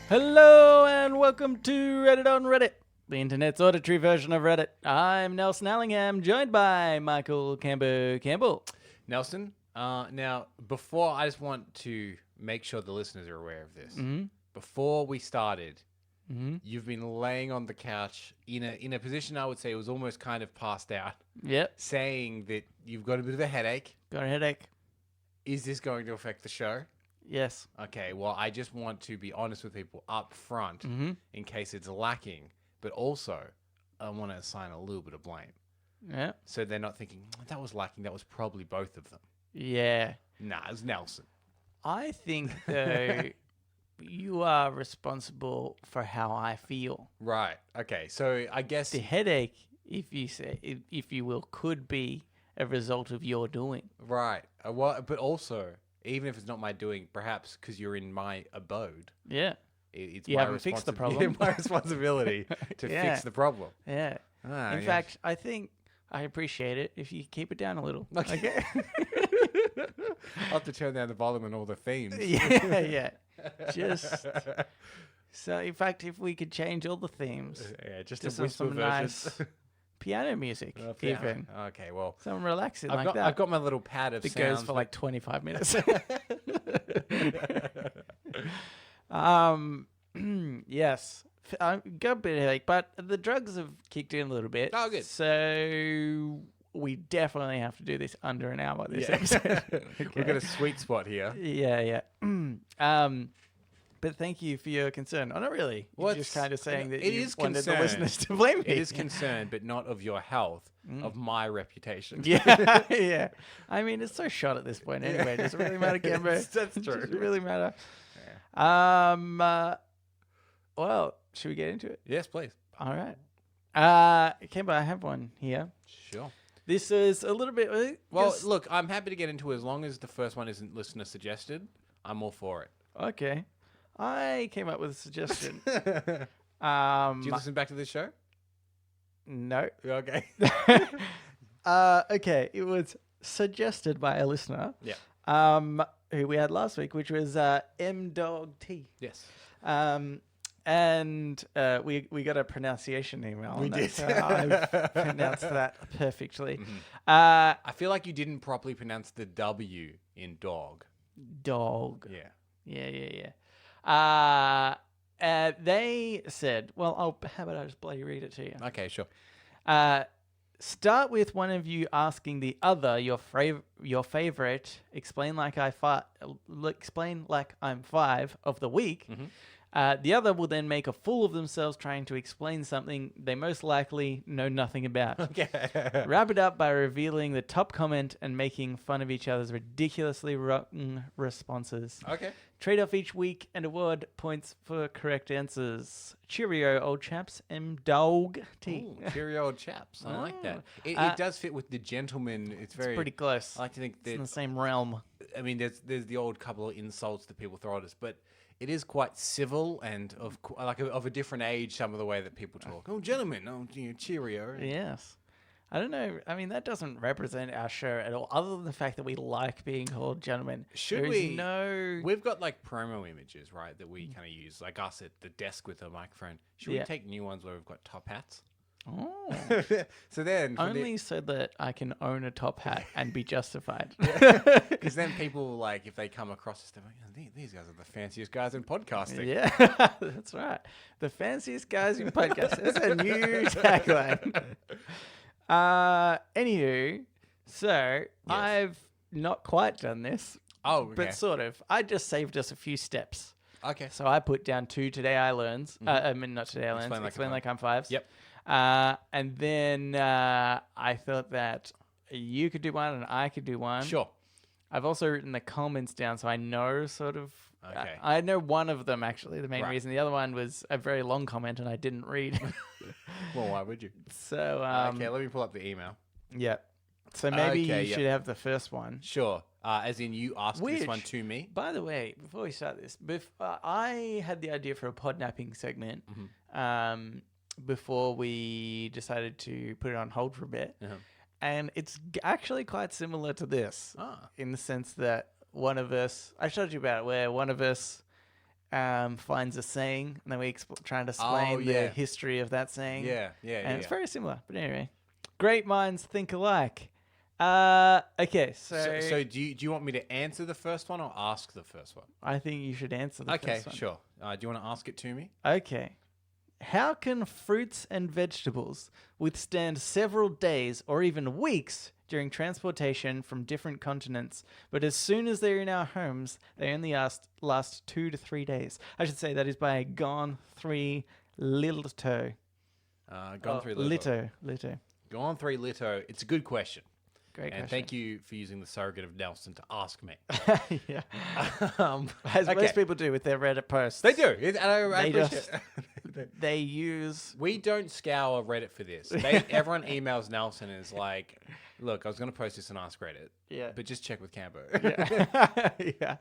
Hello and welcome to Reddit on Reddit, the internet's auditory version of Reddit. I'm Nelson Allingham, joined by Michael Campbell. Nelson, now, before I just want to make sure the listeners are aware of this. Mm-hmm. Before we started, you've been laying on the couch in a position I would say was almost kind of passed out, Yep, saying that you've got a bit of a headache. got a headache. Is this going to affect the show? Yes. Okay, well, I just want to be honest with people up front in case it's lacking, but also I want to assign a little bit of blame. Yeah. So they're not thinking, that was lacking, that was probably both of them. Yeah. Nah, it was Nelson. I think, though, you are responsible for how I feel. Right, okay, so I guess... The headache, if you will, could be a result of your doing. Right, well, but also... Even if it's not my doing, perhaps because you're in my abode. Yeah. It's you my haven't fixed the problem. My responsibility to fix the problem. Yeah. In fact, I think I appreciate it if you keep it down a little. Okay. I'll have to turn down the volume and all the themes. Yeah. Just so, in fact, if we could change all the themes, just to a whisper some version. nice piano music, even. Okay, well, Some relaxing I've that. I've got my little pad of It sounds goes for like 25 minutes. Yes, I got a bit of headache, but the drugs have kicked in a little bit. Oh, good. So we definitely have to do this under an hour this episode. Okay. We've got a sweet spot here. Yeah. But thank you for your concern. Oh, not really. You're just kind of saying that you wanted the listeners to blame me. It is concern, but not of your health, of my reputation. Yeah. I mean, it's so shot at this point anyway. Does it really matter, Cambo? That's true. Does it really matter? Yeah. Well, should we get into it? Yes, please. All right. Cambo, I have one here. Sure. This is a little bit... Well, look, I'm happy to get into it as long as the first one isn't listener suggested. I'm all for it. Okay. I came up with a suggestion. Do you listen back to this show? No. Okay. Okay. It was suggested by a listener. Yeah. Who we had last week, which was MDogT. Yes. And we got a pronunciation email. We did. So I've pronounced that perfectly. Mm-hmm. I feel like you didn't properly pronounce the W in dog. Dog. Yeah. Yeah. They said, well, how about I just bloody read it to you? Okay, sure. Start with one of you asking the other your favorite explain like I'm five of the week. Mm-hmm. The other will then make a fool of themselves trying to explain something they most likely know nothing about. Okay. Wrap it up by revealing the top comment and making fun of each other's ridiculously rotten responses. Okay. Trade off each week and award points for correct answers. Cheerio, old chaps. MDogT. Cheerio, old chaps. I like that. It does fit with the gentleman. It's pretty close. I like to think that... It's in the same realm. I mean, there's the old couple of insults that people throw at us, but it is quite civil and of a different age, some of the way that people talk. Oh, gentlemen. Oh, cheerio. Yes. I don't know. I mean, that doesn't represent our show at all, other than the fact that we like being called gentlemen. Should we? We've got like promo images, right, that we kind of use, like us at the desk with a microphone. Should we take new ones where we've got top hats? Oh. So then... Only so that I can own a top hat and be justified. Because then people, like, if they come across us, they're like, these guys are the fanciest guys in podcasting. Yeah, that's right. The fanciest guys in podcasting. That's a new tagline. Anywho, so yes. I've not quite done this. Oh, okay. But sort of. I just saved us a few steps. Okay. So I put down 2 Today I Learns. I mean, not Today I Learns. Explain like I'm fives. Yep. And then I thought that you could do one and I could do one. Sure. I've also written the comments down, so I know sort of. Okay. I know one of them, actually, the main reason. The other one was a very long comment and I didn't read. Well, why would you? So, okay, let me pull up the email. Yeah. So maybe Okay, you yeah. should have the first one. Sure. As in you asked this one Which, to me. by the way, before we start this, I had the idea for a podnapping segment before we decided to put it on hold for a bit. And it's actually quite similar to this in the sense that one of us, I showed you about it, where one of us finds a saying and then we try and explain the history of that saying. Yeah. And it's very similar. But anyway, great minds think alike. Okay, So do you want me to answer the first one or ask the first one? I think you should answer the first one. Sure. Do you want to ask it to me? Okay. How can fruits and vegetables withstand several days or even weeks during transportation from different continents, but as soon as they're in our homes, they only last 2 to 3 days? I should say that is by Gone 3 Lito. Gone 3 Lito. Lito. Gone 3 Lito. It's a good question. Great And question. thank you for using the surrogate of Nelson to ask me. Yeah. As most people do with their Reddit posts. They do. I appreciate it. They use... We don't scour Reddit for this. Everyone emails Nelson and is like, look, I was going to post this and ask Reddit. Yeah. But just check with Cambo. Yeah.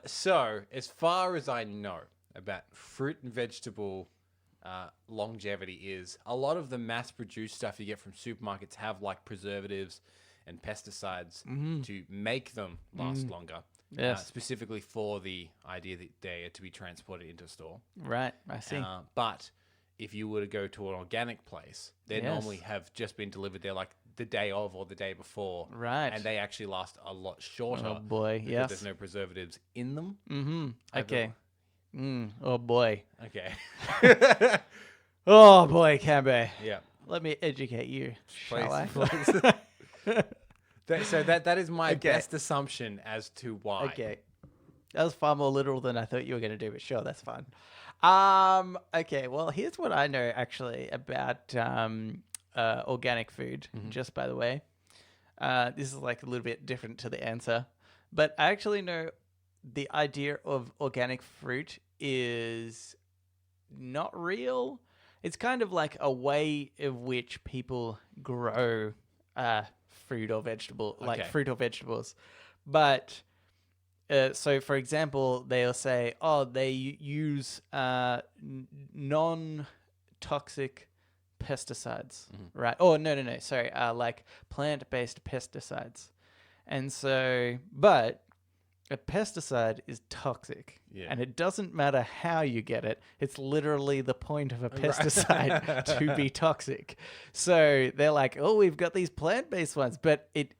So, as far as I know about fruit and vegetable longevity is, a lot of the mass-produced stuff you get from supermarkets have like preservatives and pesticides to make them last longer. Yes. Specifically for the idea that they are to be transported into a store. Right, I see. But if you were to go to an organic place, they normally have just been delivered there like the day of or the day before. Right. And they actually last a lot shorter. Oh boy, because yes. there's no preservatives in them. Mm-hmm. Okay. Oh boy. Okay. Oh boy, Cambe. Yeah. Let me educate you, Please, shall I? please. So that is my best assumption as to why. Okay. That was far more literal than I thought you were going to do, but sure, that's fine. Okay, well, here's what I know actually about organic food, just by the way. This is like a little bit different to the answer, but I actually know the idea of organic fruit is not real. It's kind of like a way of which people grow fruit or vegetables. But so, for example, they'll say, they use non-toxic pesticides, right? Oh, no, sorry, like plant-based pesticides. And so, but a pesticide is toxic, and it doesn't matter how you get it. It's literally the point of a pesticide to be toxic. So they're like, we've got these plant-based ones, but it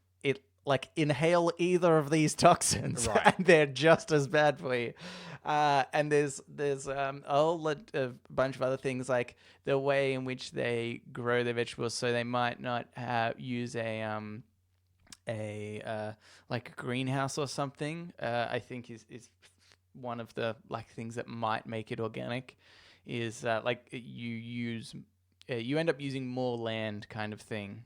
like inhale either of these toxins, and they're just as bad for you. And there's a bunch of other things, like the way in which they grow their vegetables. So they might not use a like a greenhouse or something. I think is one of the like things that might make it organic. Is like you end up using more land, kind of thing.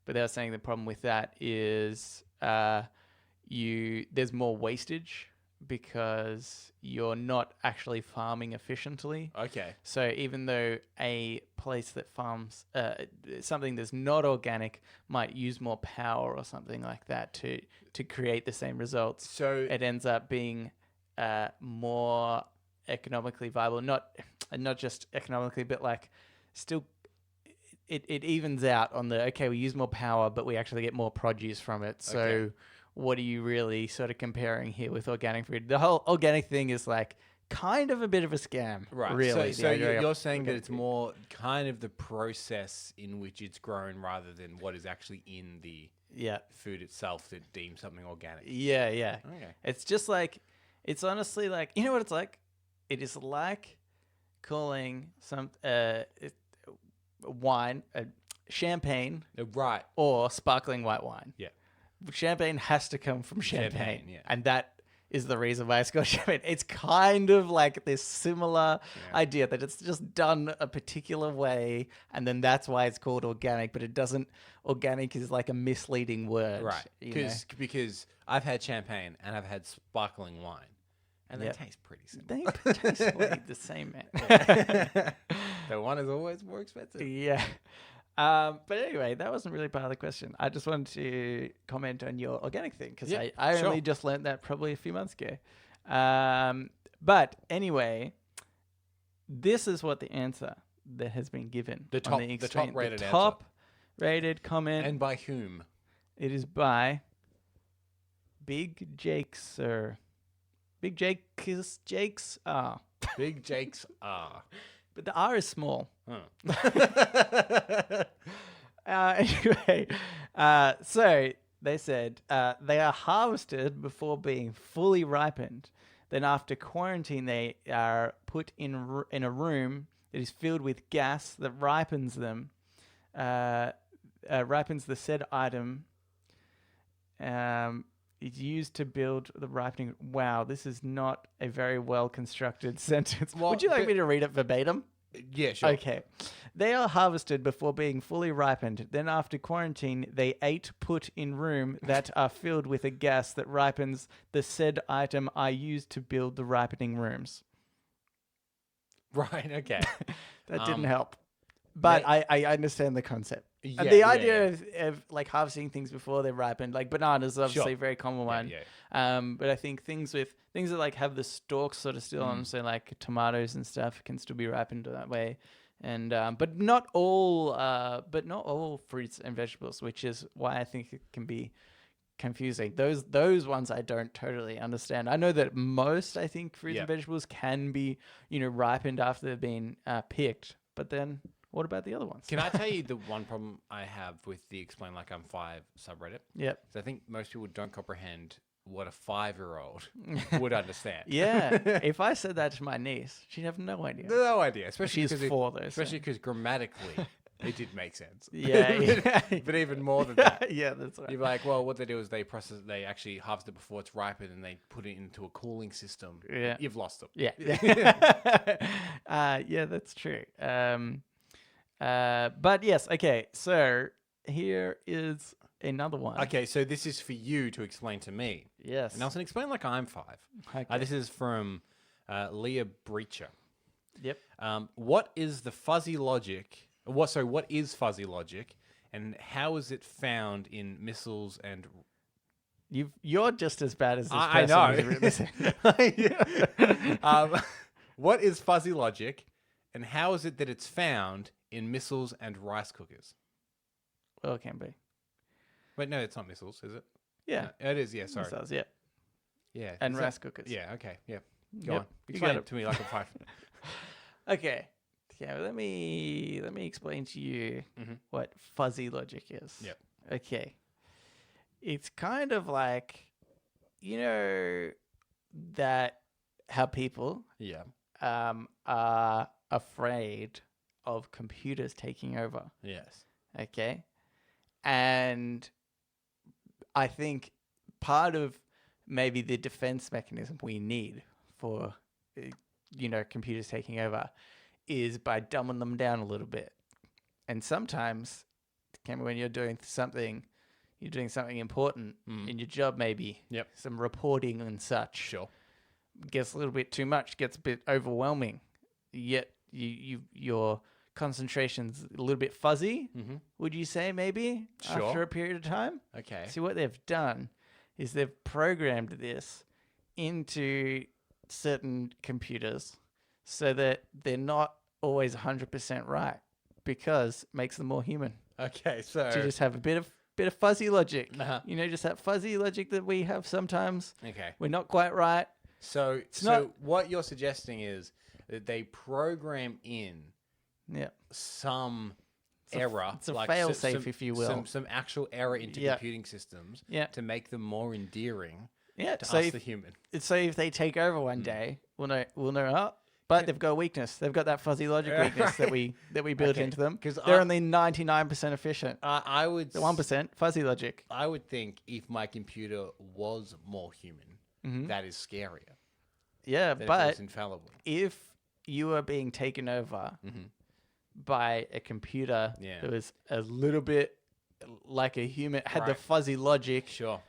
But they were saying the problem with that is there's more wastage because you're not actually farming efficiently. Okay. So even though a place that farms something that's not organic might use more power or something like that to create the same results, So it ends up being more economically viable. Not just economically, but like still. It evens out on we use more power, but we actually get more produce from it. So what are you really sort of comparing here with organic food? The whole organic thing is like kind of a bit of a scam, right? Really. So you're saying that it's more kind of the process in which it's grown rather than what is actually in the food itself that deems something organic. Yeah. Okay. It's just like, it's honestly like, you know what it's like? It is like calling some wine, champagne, Right. or sparkling white wine. Yeah. Champagne has to come from champagne. Yeah. And that is the reason why it's called champagne. It's kind of like this similar idea that it's just done a particular way, and then that's why it's called organic, but it doesn't, organic is like a misleading word. Right. Because I've had champagne and I've had sparkling wine. And they taste pretty similar. They taste like the same, man. The one is always more expensive. Yeah. But anyway, that wasn't really part of the question. I just wanted to comment on your organic thing because Yeah, I sure. only just learned that probably a few months ago. But anyway, this is what the answer that has been given. The on top rated answer. top rated comment. And by whom? It is by Big Jakes, sir. Big Jakes R. Big Jake's R. But the R is small. Huh. Anyway, so they said they are harvested before being fully ripened. Then after quarantine, they are put in a room that is filled with gas that ripens them, ripens the said item. It's used to build the ripening. Wow, this is not a very well constructed sentence. Well, Would you like me to read it verbatim? Yeah, sure. Okay. They are harvested before being fully ripened. Then after quarantine, they put in room that are filled with a gas that ripens the said item I used to build the ripening rooms. Right, okay. That didn't help. But I understand the concept. Yeah, And the idea of like harvesting things before they're ripened, like bananas is obviously Sure. a very common one. Yeah. But I think things that like have the stalks sort of still on them, so like tomatoes and stuff can still be ripened that way. And but not all fruits and vegetables, which is why I think it can be confusing. Those ones I don't totally understand. I know that most fruits and vegetables can be ripened after they've been picked, but then what about the other ones? Can I tell you the one problem I have with the Explain Like I'm 5 subreddit? Yep. So I think most people don't comprehend what a 5-year-old would understand. Yeah. If I said that to my niece, she'd have no idea. No idea. Especially She's 4 though. Especially because grammatically, it did make sense. Yeah. But even more than that. Yeah, that's right. You're like, well, what they do is they actually harvest it before it's ripened and they put it into a cooling system. Yeah. You've lost them. Yeah. Yeah, that's true. But yes, okay. So here is another one. Okay, so this is for you to explain to me. Yes. Nelson, explain like I'm 5. Okay. This is from Leah Breacher. Yep. What is the fuzzy logic? What is fuzzy logic, and how is it found in missiles and? You're just as bad as this I person know. who's written this. What is fuzzy logic, and how is it that it's found in missiles and rice cookers? Well, it can be. Wait, no, it's not missiles, is it? Yeah. No, it is. Yeah, sorry. Missiles, yeah. Yeah, And is rice that- cookers. Yeah. Okay. Yeah. Go Yep, on. you Explain got it to me like a 5. Okay. Yeah, let me explain to you what fuzzy logic is. Yep. Okay. It's kind of like, that how people Yeah. are afraid of computers taking over. Yes. Okay. And I think part of maybe the defense mechanism we need for, computers taking over is by dumbing them down a little bit. And sometimes, when you're doing something important in your job, maybe some reporting and such. Sure. Gets a little bit too much, gets a bit overwhelming. Yet your concentration's a little bit fuzzy. Would you say maybe Sure. after a period of time? Okay. See, what they've done is they've programmed this into certain computers so that they're not always 100% right, because it makes them more human. Okay. So. To just have a bit of fuzzy logic. Uh-huh. Just that fuzzy logic that we have sometimes. Okay. We're not quite right. So not- what you're suggesting is that they program in Yeah. some error. it's a fail-safe, if you will. Some actual error into Yeah. computing systems Yeah. to make them more endearing Yeah. to So us, if, the human. so if they take over one day, we'll know. But they've got a weakness. They've got that fuzzy logic weakness that we built Okay, into them. 'cause They're only 99% efficient. I would. The 1% fuzzy logic. I would think if my computer was more human, that is scarier. Yeah, Than if it but was infallible. if you are being taken over by a computer Yeah. that was a little bit like a human, had the Right. fuzzy logic, Sure.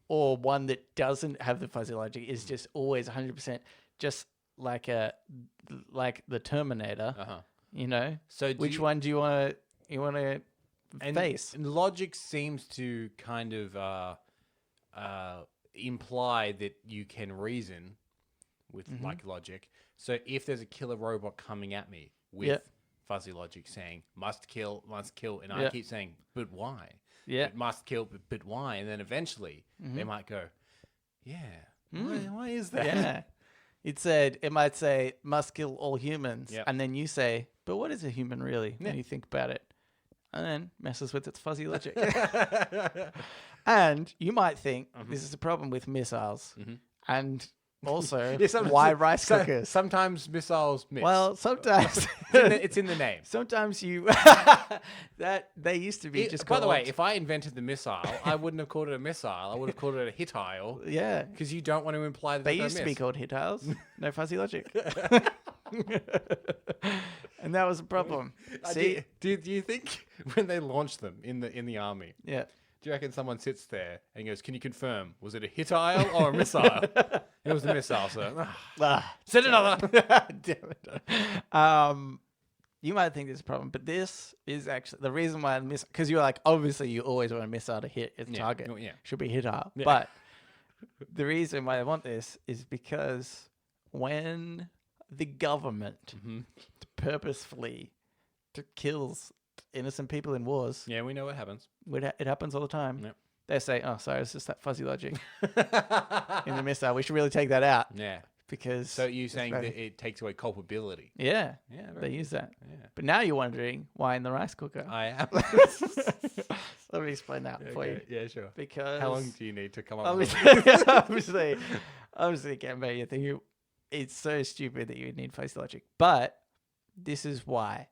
or one that doesn't have the fuzzy logic, is just always 100%, just like the Terminator. Uh huh. You know. So Which one do you want to face. And logic seems to kind of imply that you can reason with like logic. So if there's a killer robot coming at me with fuzzy logic saying must kill, and I keep saying but why? Yeah. It must kill, but why? And then eventually they might go, why is that? Yeah. It might say must kill all humans, and then you say, but what is a human really when you think about it? And then messes with its fuzzy logic. And you might think this is a problem with missiles, and also why rice cookers. Sometimes missiles miss. Well, sometimes it's in the name. Sometimes you that they used to be just. By called, the way, if I invented the missile, I wouldn't have called it a missile. I would have called it a hitile. Yeah, because you don't want to imply that they used to be called hitiles. No fuzzy logic. And that was a problem. See, do you think when they launched them in the army? Yeah. Do you reckon someone sits there and goes, "Can you confirm? Was it a hitile or a missile?" It was a missile, sir. Send another. Damn it. You might think this is a problem, but this is actually the reason why because you're like, obviously you always want a missile to hit its target. Yeah. Should be hitile. Yeah. But the reason why they want this is because when the government purposefully kills innocent people in wars. Yeah, we know what happens. It happens all the time. Yep. They say, oh, sorry, it's just that fuzzy logic in the missile. We should really take that out. Yeah. Because so you're saying that it takes away culpability. Yeah. Yeah. They use that. Yeah. But now you're wondering why in the rice cooker. I am. Let me explain that for you. Yeah, sure. Because how long do you need to come up obviously, Gambo, you think it's so stupid that you would need fuzzy logic. But this is why.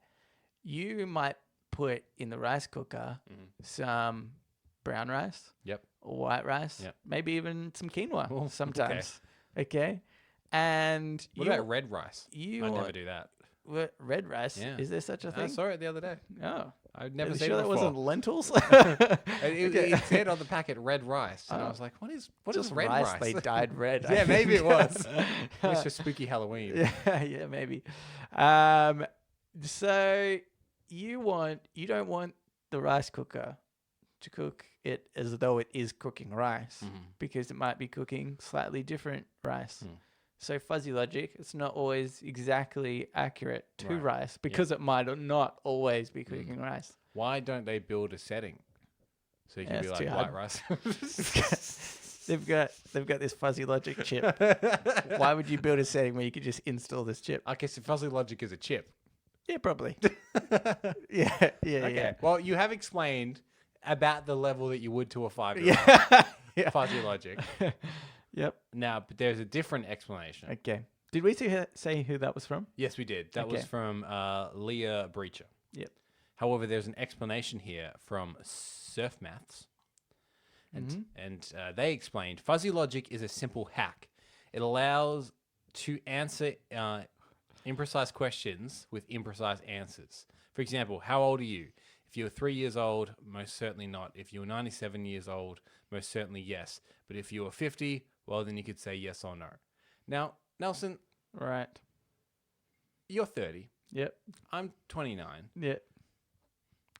You might put in the rice cooker some brown rice. Yep. Or white rice. Yep. Maybe even some quinoa Well, sometimes. Okay. And what about red rice? I'd never do that. What, red rice? Yeah. Is there such a thing? I saw it the other day. Oh. I'd never Are you seen sure it that before. wasn't lentils? It said on the packet red rice. And I was like, what is red rice? They dyed red. Yeah, maybe it was. It's for spooky Halloween. Yeah, maybe. So you don't want the rice cooker to cook it as though it is cooking rice because it might be cooking slightly different rice. So fuzzy logic, it's not always exactly accurate to rice because it might not always be cooking rice. Why don't they build a setting so you can be like white rice? They've got this fuzzy logic chip. Why would you build a setting where you could just install this chip? I guess fuzzy logic is a chip. Yeah, probably. Yeah. Okay. Well, you have explained about the level that you would to a 5-year-old. Yeah. Fuzzy logic. Yep. Now, but there's a different explanation. Okay. Did we say who that was from? Yes, we did. That was from Leah Breacher. Yep. However, there's an explanation here from Surf Maths. And they explained, fuzzy logic is a simple hack. It allows to answer imprecise questions with imprecise answers. For example, how old are you? If you're 3 years old, most certainly not. If you're 97 years old, most certainly yes. But if you are 50, well, then you could say yes or no. Now, Nelson. Right. You're 30. Yep. I'm 29. Yep.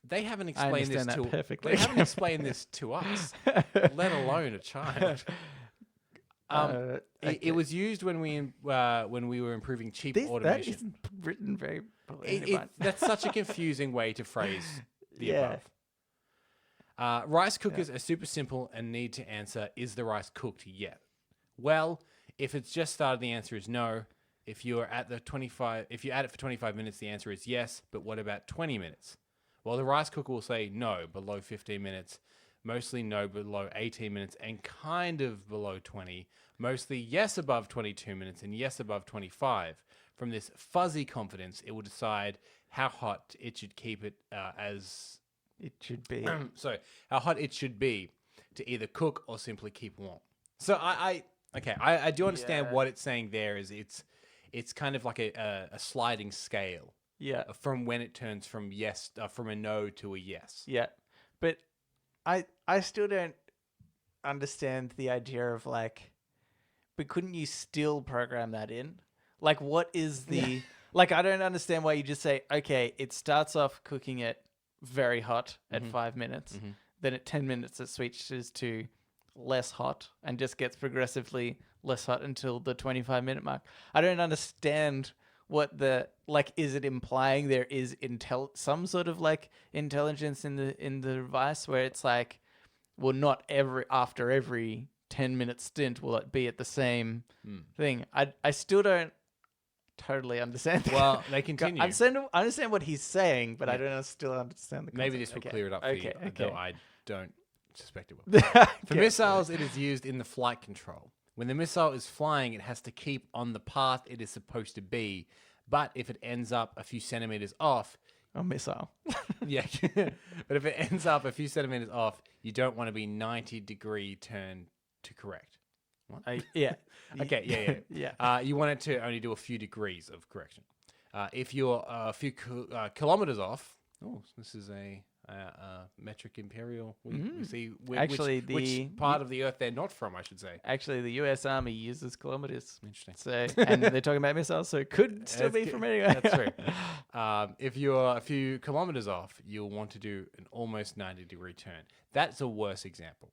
They haven't explained this to perfectly. They haven't explained this to us, let alone a child. It was used when we were improving cheap automation. That is written very that's such a confusing way to phrase the above. Rice cookers are super simple and need to answer, is the rice cooked yet? Well, if it's just started, the answer is no. If you're at it for 25 minutes, the answer is yes. But what about 20 minutes? Well, the rice cooker will say no below 15 minutes, mostly no below 18 minutes, and kind of below 20, mostly yes above 22 minutes, and yes above 25. From this fuzzy confidence, it will decide how hot it should keep it as it should be. So how hot it should be to either cook or simply keep warm. So I do understand what it's saying there is it's kind of like a sliding scale. Yeah. From when it turns from from a no to a yes. Yeah. But I still don't understand the idea of but couldn't you still program that in? Like, what is the... Like, I don't understand why you just say, okay, it starts off cooking it very hot at 5 minutes. Then at 10 minutes, it switches to less hot and just gets progressively less hot until the 25-minute mark. I don't understand what is it implying there is some sort of like intelligence in the device where it's like, well, not after every 10-minute stint will it be at the same thing. I still don't totally understand. Well, they continue. I understand what he's saying, but I don't still understand the concept. Maybe this will clear it up for you, though I don't suspect it will. For missiles, it is used in the flight control. When the missile is flying, it has to keep on the path it is supposed to be. But if it ends up a few centimeters off... A missile. Yeah. But if it ends up a few centimeters off, you don't want to be 90-degree turn to correct. What? Yeah. Okay, yeah. You want it to only do a few degrees of correction. If you're a few kilometers off... Oh, this is a metric imperial. We see which part of the Earth they're not from, I should say. Actually, the U.S. Army uses kilometers. Interesting. So, and they're talking about missiles, so it could still be from anywhere. That's true. If you're a few kilometers off, you'll want to do an almost 90-degree turn. That's a worse example,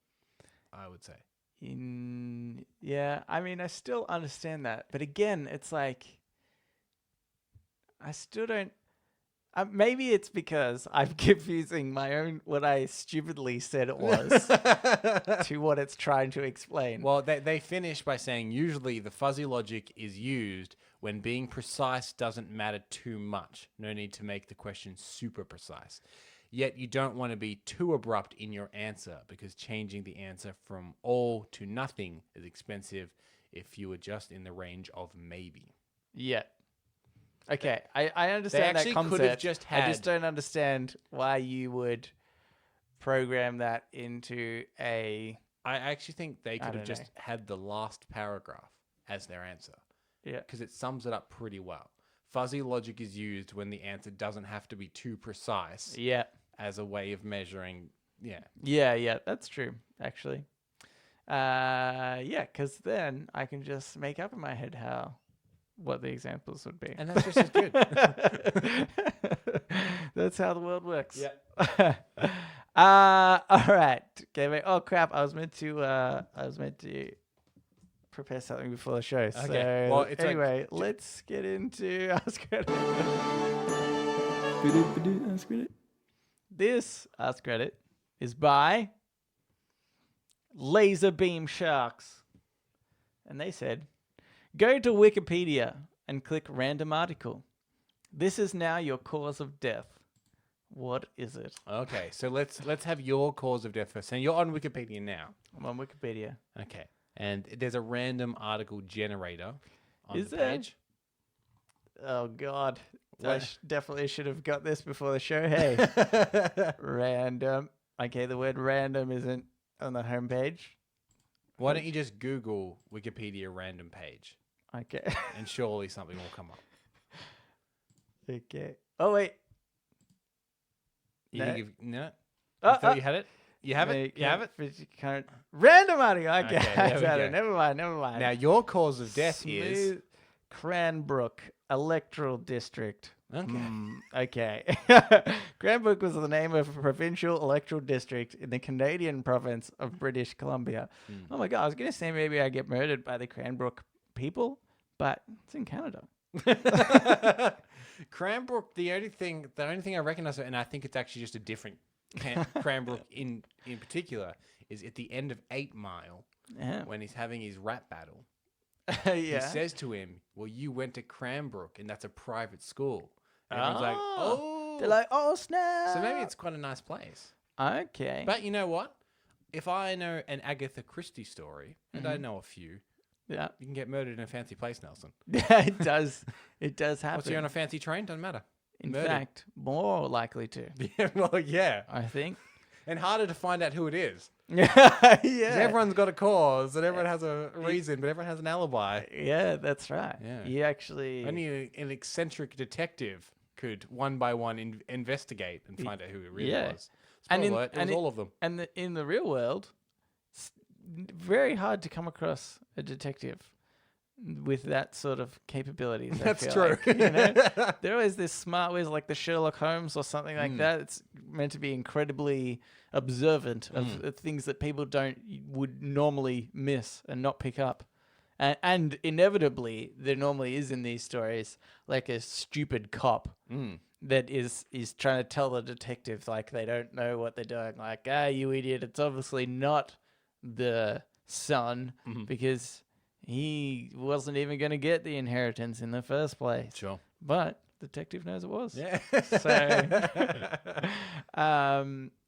I would say. Yeah, I mean, I still understand that. But again, it's like, I still don't. Maybe it's because I'm confusing what I stupidly said it was to what it's trying to explain. Well, they finish by saying usually the fuzzy logic is used when being precise doesn't matter too much. No need to make the question super precise. Yet you don't want to be too abrupt in your answer because changing the answer from all to nothing is expensive if you are just in the range of maybe. Yeah. Okay, I understand that concept. I just don't understand why you would program that into a... I actually think they could have just had the last paragraph as their answer. Yeah. Because it sums it up pretty well. Fuzzy logic is used when the answer doesn't have to be too precise. Yeah. As a way of measuring, Yeah, that's true, actually. Because then I can just make up in my head what the examples would be. And that's just as good. That's how the world works. Yeah. All right. Okay. Oh crap! I was meant to prepare something before the show. Okay. So well, anyway, let's get into Ask Reddit. Ask Reddit. This Ask Reddit is by Laser Beam Sharks, and they said, "Go to Wikipedia and click random article. This is now your cause of death. What is it?" Okay, so let's have your cause of death first. And you're on Wikipedia now. I'm on Wikipedia. Okay, and there's a random article generator on the page. Oh God, I definitely should have got this before the show. Hey, random. Okay, the word random isn't on the homepage. Why don't you just Google Wikipedia random page? Okay. And surely something will come up. Okay. Oh, wait. No. I thought you had it? You have it? You have it? Random article. Okay. Never mind. Now, your cause of death is... Cranbrook Electoral District. Okay. Cranbrook was the name of a provincial electoral district in the Canadian province of British Columbia. Oh my God, I was going to say maybe I get murdered by the Cranbrook people, but it's in Canada. Cranbrook, the only thing I recognize, and I think it's actually just a different Cranbrook in particular, is at the end of 8 Mile when he's having his rap battle. He says to him, "Well, you went to Cranbrook, and that's a private school." And everyone's like, "Oh." They're like, "Oh, snap." So maybe it's quite a nice place. Okay. But you know what? If I know an Agatha Christie story, and I know a few, you can get murdered in a fancy place, Nelson. Yeah, it does. It does happen. Once you're on a fancy train, doesn't matter. In fact, more likely to. Yeah. I think. And harder to find out who it is. Yeah. Everyone's got a cause and everyone has a reason, but everyone has an alibi. Yeah, that's right. Yeah. You actually... Only an eccentric detective could one by one investigate and find out who it really was. Spoiler alert, it was all of them. And in the real world, it's very hard to come across a detective. with that sort of capabilities. That's I feel true. Like, they're always this smart ways, like the Sherlock Holmes or something like that. It's meant to be incredibly observant of things that people would normally miss and not pick up. And inevitably, there normally is in these stories like a stupid cop that is trying to tell the detective like they don't know what they're doing. Like, you idiot! It's obviously not the son because he wasn't even going to get the inheritance in the first place. Sure. But the detective knows it was. Yeah.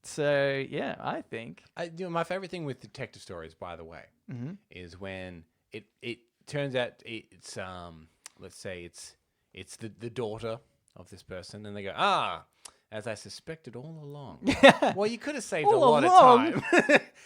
So yeah, I think my favorite thing with detective stories, by the way, is when it turns out it's let's say it's the daughter of this person, and they go, as I suspected all along. Well, you could have saved a lot of time.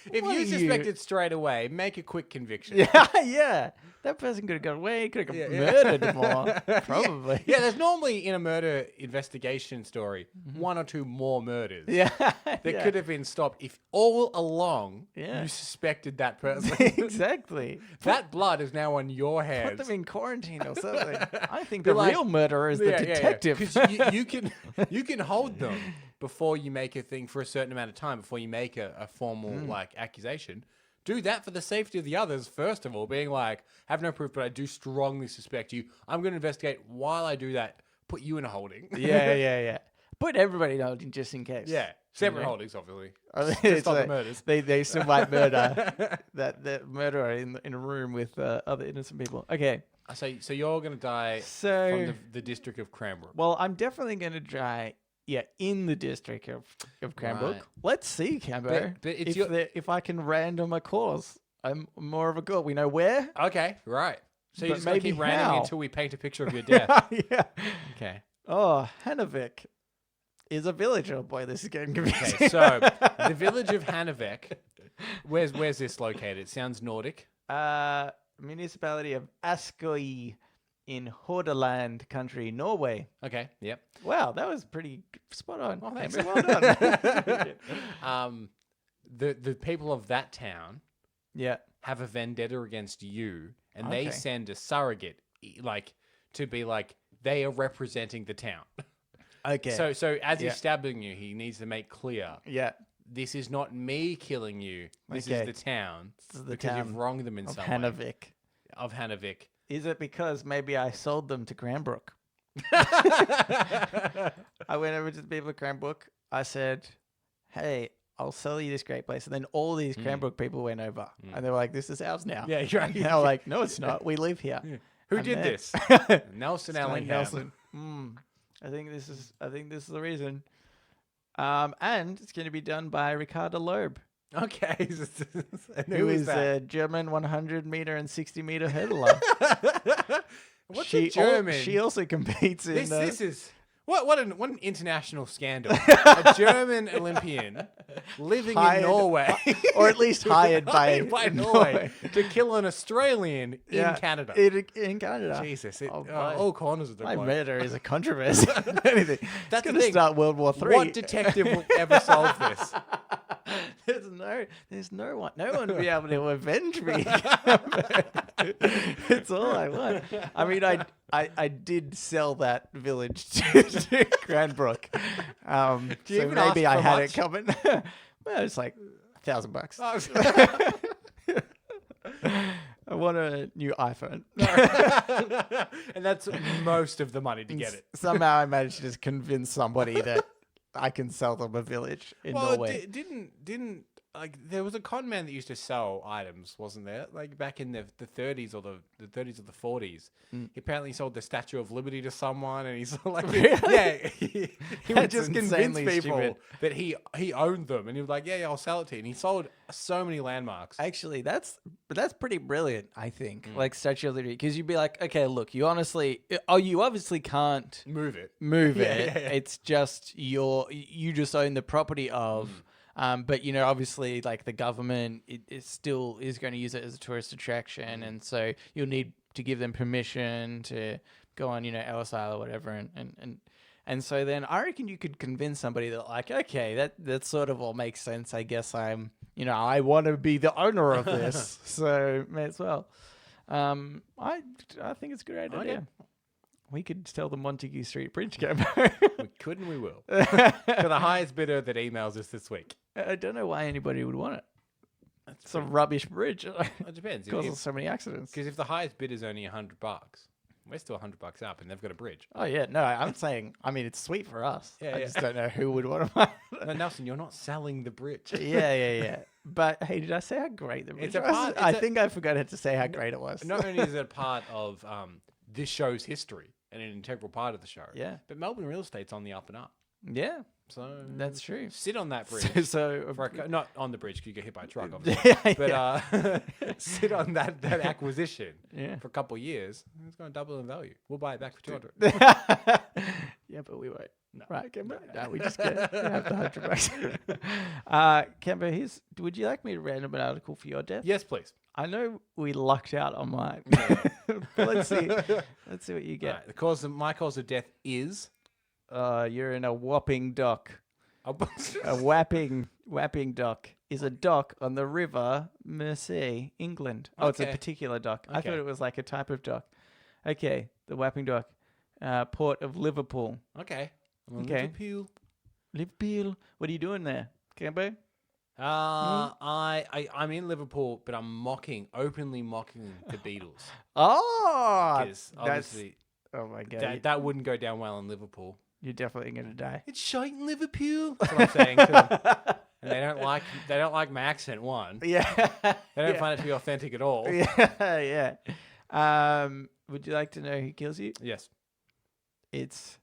If you suspected straight away, make a quick conviction. Yeah. That person could have got away, could have got murdered more, probably. Yeah, there's normally in a murder investigation story, one or two more murders. Yeah. That could have been stopped if all along you suspected that person. Exactly. That blood is now on your hands. Put them in quarantine or something. I think the real murderer is the detective. Because you can hold them before you make a thing for a certain amount of time, before you make a formal like accusation. Do that for the safety of the others, first of all, being like, have no proof, but I do strongly suspect you. I'm going to investigate. While I do that, put you in a holding. Yeah. Put everybody in a holding just in case. Yeah. Separate holdings, obviously. Just stop the murders. They still might murder that murderer in a room with other innocent people. Okay. So you're going to die from the district of Cranbrook. Well, I'm definitely going to die. Yeah, in the district of Cranbrook. Right. Let's see, Cambo. But if I can random a cause, I'm more of a girl. We know where. Okay, right. So you just maybe keep how? randoming until we paint a picture of your death. Yeah. Okay. Oh, Hannavik is a village. Oh boy, this is getting confusing. Okay, so the village of Hannavik. Where's this located? It sounds Nordic. Municipality of Askøy in Hordaland country, Norway. Okay, yep. Wow, that was pretty spot on. Oh, thanks. Well done. The people of that town have a vendetta against you, and they send a surrogate to be like, they are representing the town. Okay. So as he's stabbing you, he needs to make clear. Yeah. This is not me killing you. This is the town. This is the because town you've wronged them in some way. Of Hannavik. Is it because maybe I sold them to Cranbrook? I went over to the people of Cranbrook. I said, hey, I'll sell you this great place. And then all these Cranbrook people went over. And they were like, this is ours now. Yeah, you're right. And they were like, no, it's not. We live here. Yeah. Who did this? Nelson Allingham. Nelson. I think this is the reason. And it's going to be done by Ricarda Loeb. Okay. Who is a German 100-meter and 60-meter hurdler. What's a German? She also competes in... This is... What an international scandal. A German Olympian living in Norway. Or at least hired by Norway to kill an Australian in Canada. In Canada. Jesus. All corners of the globe. My murder is a controversy. Anything. That's going to start World War III. What detective will ever solve this? There's no one. No one will be able to avenge me. It's all I want. I mean, I did sell that village to Cranbrook. So maybe I had it coming. Well, it's like $1,000. I want a new iPhone. And that's most of the money to get it. Somehow I managed to just convince somebody that I can sell them a village in Norway. Didn't there was a con man that used to sell items, wasn't there? Like back in the 30s or the 30s or the 40s. He apparently sold the Statue of Liberty to someone, and he's like, really? he would just convince people that he owned them, and he was like, yeah, I'll sell it to you. And he sold so many landmarks. Actually, that's pretty brilliant, I think. Like Statue of Liberty, because you'd be like, okay, look, you obviously can't move it. Yeah. It's just you just own the property of. But obviously, like the government, it still is going to use it as a tourist attraction, and so you'll need to give them permission to go on, Ellis Isle or whatever, and so then I reckon you could convince somebody that like, okay, that sort of all makes sense. I guess I want to be the owner of this, so may as well. I think it's a great Okay. idea. We could sell the Montague Street Bridge Campo. We could and we will. For the highest bidder that emails us this week. I don't know why anybody would want it. That's It's a rubbish bridge. It depends. Causes so many accidents. Because if the highest bid is only $100, we're still $100 up, and they've got a bridge. Oh yeah, no, I'm saying. I mean, it's sweet for us. Yeah, I yeah. just don't know who would want to buy it. No, Nelson, you're not selling the bridge. Yeah. But hey, did I say how great the bridge It's a was? part- I it's a- think I forgot to say how great it was. Not only is it a part of this show's history and an integral part of the show, Yeah. but Melbourne real estate's on the up and up. Yeah, So that's true. sit on that bridge. Not on the bridge because you get hit by a truck, obviously. Yeah, But sit on that acquisition Yeah. for a couple of years. It's going to double in value. We'll buy it back for 200. Yeah, but we won't. No. Right, Kemba? No, we just get have the $100. Kemba, would you like me to random an article for your death? Yes, please. I know we lucked out on mine. But let's see. Let's see what you get. Right, my cause of death is You're in a whopping dock. a A whapping dock is a dock on the river Mersey, England. Oh, it's a Okay. particular dock. I Okay. thought it was like a type of dock. Okay, the whapping dock. Port of Liverpool. okay. I'm Okay. Liverpool. Liverpool. What are you doing there, Cambo? I'm in Liverpool, but I'm openly mocking the Beatles. Oh, Because obviously oh my god, that wouldn't go down well in Liverpool. you're definitely gonna die. It's shite in Liverpool. That's what I'm saying to them. And they don't like my accent. One, Yeah, they don't yeah. find it to be authentic at all. Yeah. Would you like to know who kills you? Yes. It's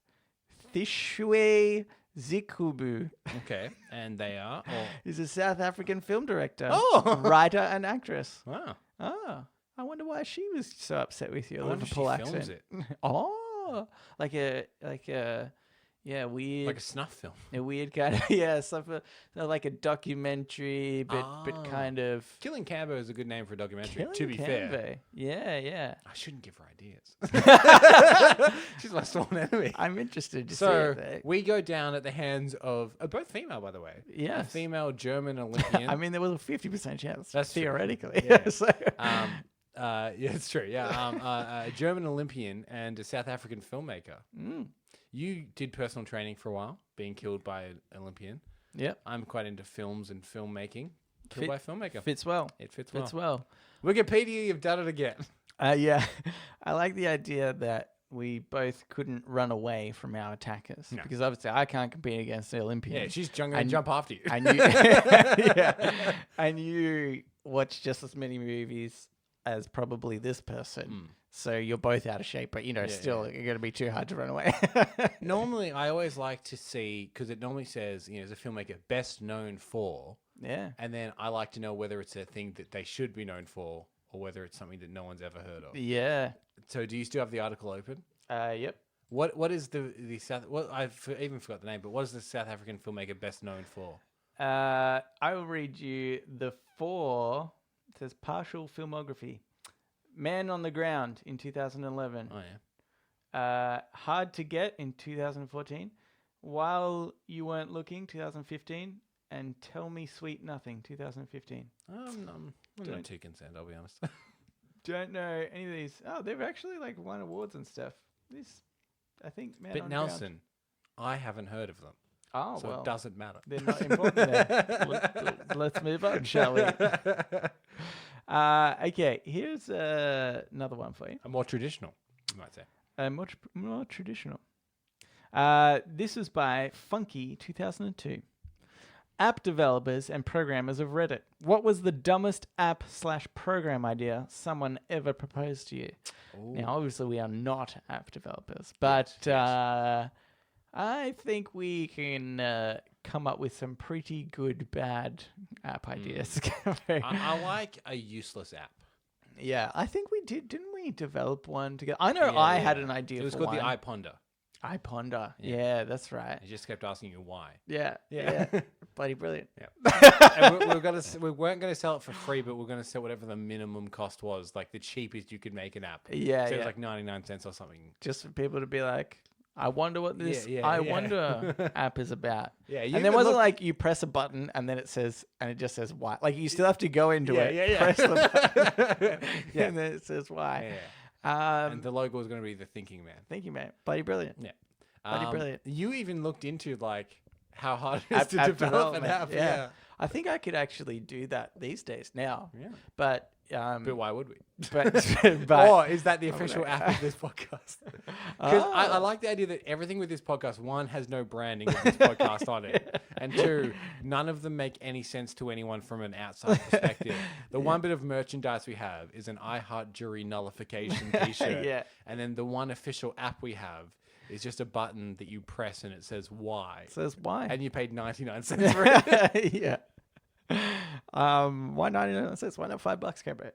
Thishwe Zikubu. Okay. And they are. He's a South African film director, Oh. writer, and actress. Wow. Oh, I wonder why she was so upset with your I wonder if she Liverpool films accent. it. Oh, like a weird, Like a snuff film. a weird kind of something like a documentary, but kind of Killing Cambo is a good name for a documentary. Killing To be fair, Cambo. Yeah. I shouldn't give her ideas. She's my sworn enemy. I'm interested to see So it. Though. we go down at the hands of both female, by the way. A Yes. female German Olympian. I mean, there was a 50% chance. That's true. theoretically. Yeah. So, Yeah, it's true. Yeah, a German Olympian and a South African filmmaker. You did personal training for a while, being killed by an Olympian. yep. I'm quite into films and filmmaking. Killed by a filmmaker. Fits well. It fits well. Fits well. Wikipedia, you've done it again. Yeah. I like the idea that we both couldn't run away from our attackers No. because obviously I can't compete against the Olympians. Yeah, she's going to jump after you. And you, yeah, and you watch just as many movies as probably this person. So you're both out of shape, but still you're going to be too hard to run away. Normally, I always like to see, because it normally says, as a filmmaker, best known for, Yeah. and then I like to know whether it's a thing that they should be known for or whether it's something that no one's ever heard of. Yeah. So do you still have the article open? Yep. What is the South? Well, even forgot the name, but what is the South African filmmaker best known for? I will read you the 4. It says partial filmography. Man on the Ground in 2011. Oh yeah. Hard to Get in 2014. While You Weren't Looking 2015. And Tell Me Sweet Nothing 2015. I'm not too concerned, I'll be honest. Don't know any of these. Oh, they've actually won awards and stuff. I think Man But on Nelson, Ground. I haven't heard of them, Oh, so well. it doesn't matter. They're not important then. Let's move on, shall we? Okay, here's another one for you. A more traditional, you might say. More traditional. This is by Funky 2002. App developers and programmers of Reddit. What was the dumbest app/program idea someone ever proposed to you? Ooh. Now, obviously, we are not app developers, but yes. I think we can come up with some pretty good bad app ideas. I like a useless app. Yeah, I think we did. Didn't we develop one together? I know I had an idea. It was for called one. the iPonder. iPonder. Yeah. Yeah, that's right. It just kept asking you why. Yeah. Bloody brilliant. And we weren't going to sell it for free, but we're going to sell whatever the minimum cost was, like the cheapest you could make an app. Yeah, So it yeah. was like 99 cents or something. Just for people to be like, I wonder what this I wonder app is about. Yeah, you and there even wasn't look- like you press a button and then it just says why. Like you still have to go into it, yeah. press the button, Yeah. and then it says why. Yeah. And the logo is going to be the thinking man. Thank you, mate. Bloody brilliant. Yeah. Bloody brilliant. You even looked into like how hard it is App to develop an development, app. yeah. I think I could actually do that these days now. Yeah. But But why would we? but Or is that the official app of this podcast? Because I like the idea that everything with this podcast, one, has no branding of this podcast on it. And two, none of them make any sense to anyone from an outside perspective. The one bit of merchandise we have is an I Heart Jury nullification t-shirt. Yeah. And then the one official app we have is just a button that you press and it says why. It says why. And you paid 99 cents for it. Yeah. Why 99 cents? Why not $5, Cambridge?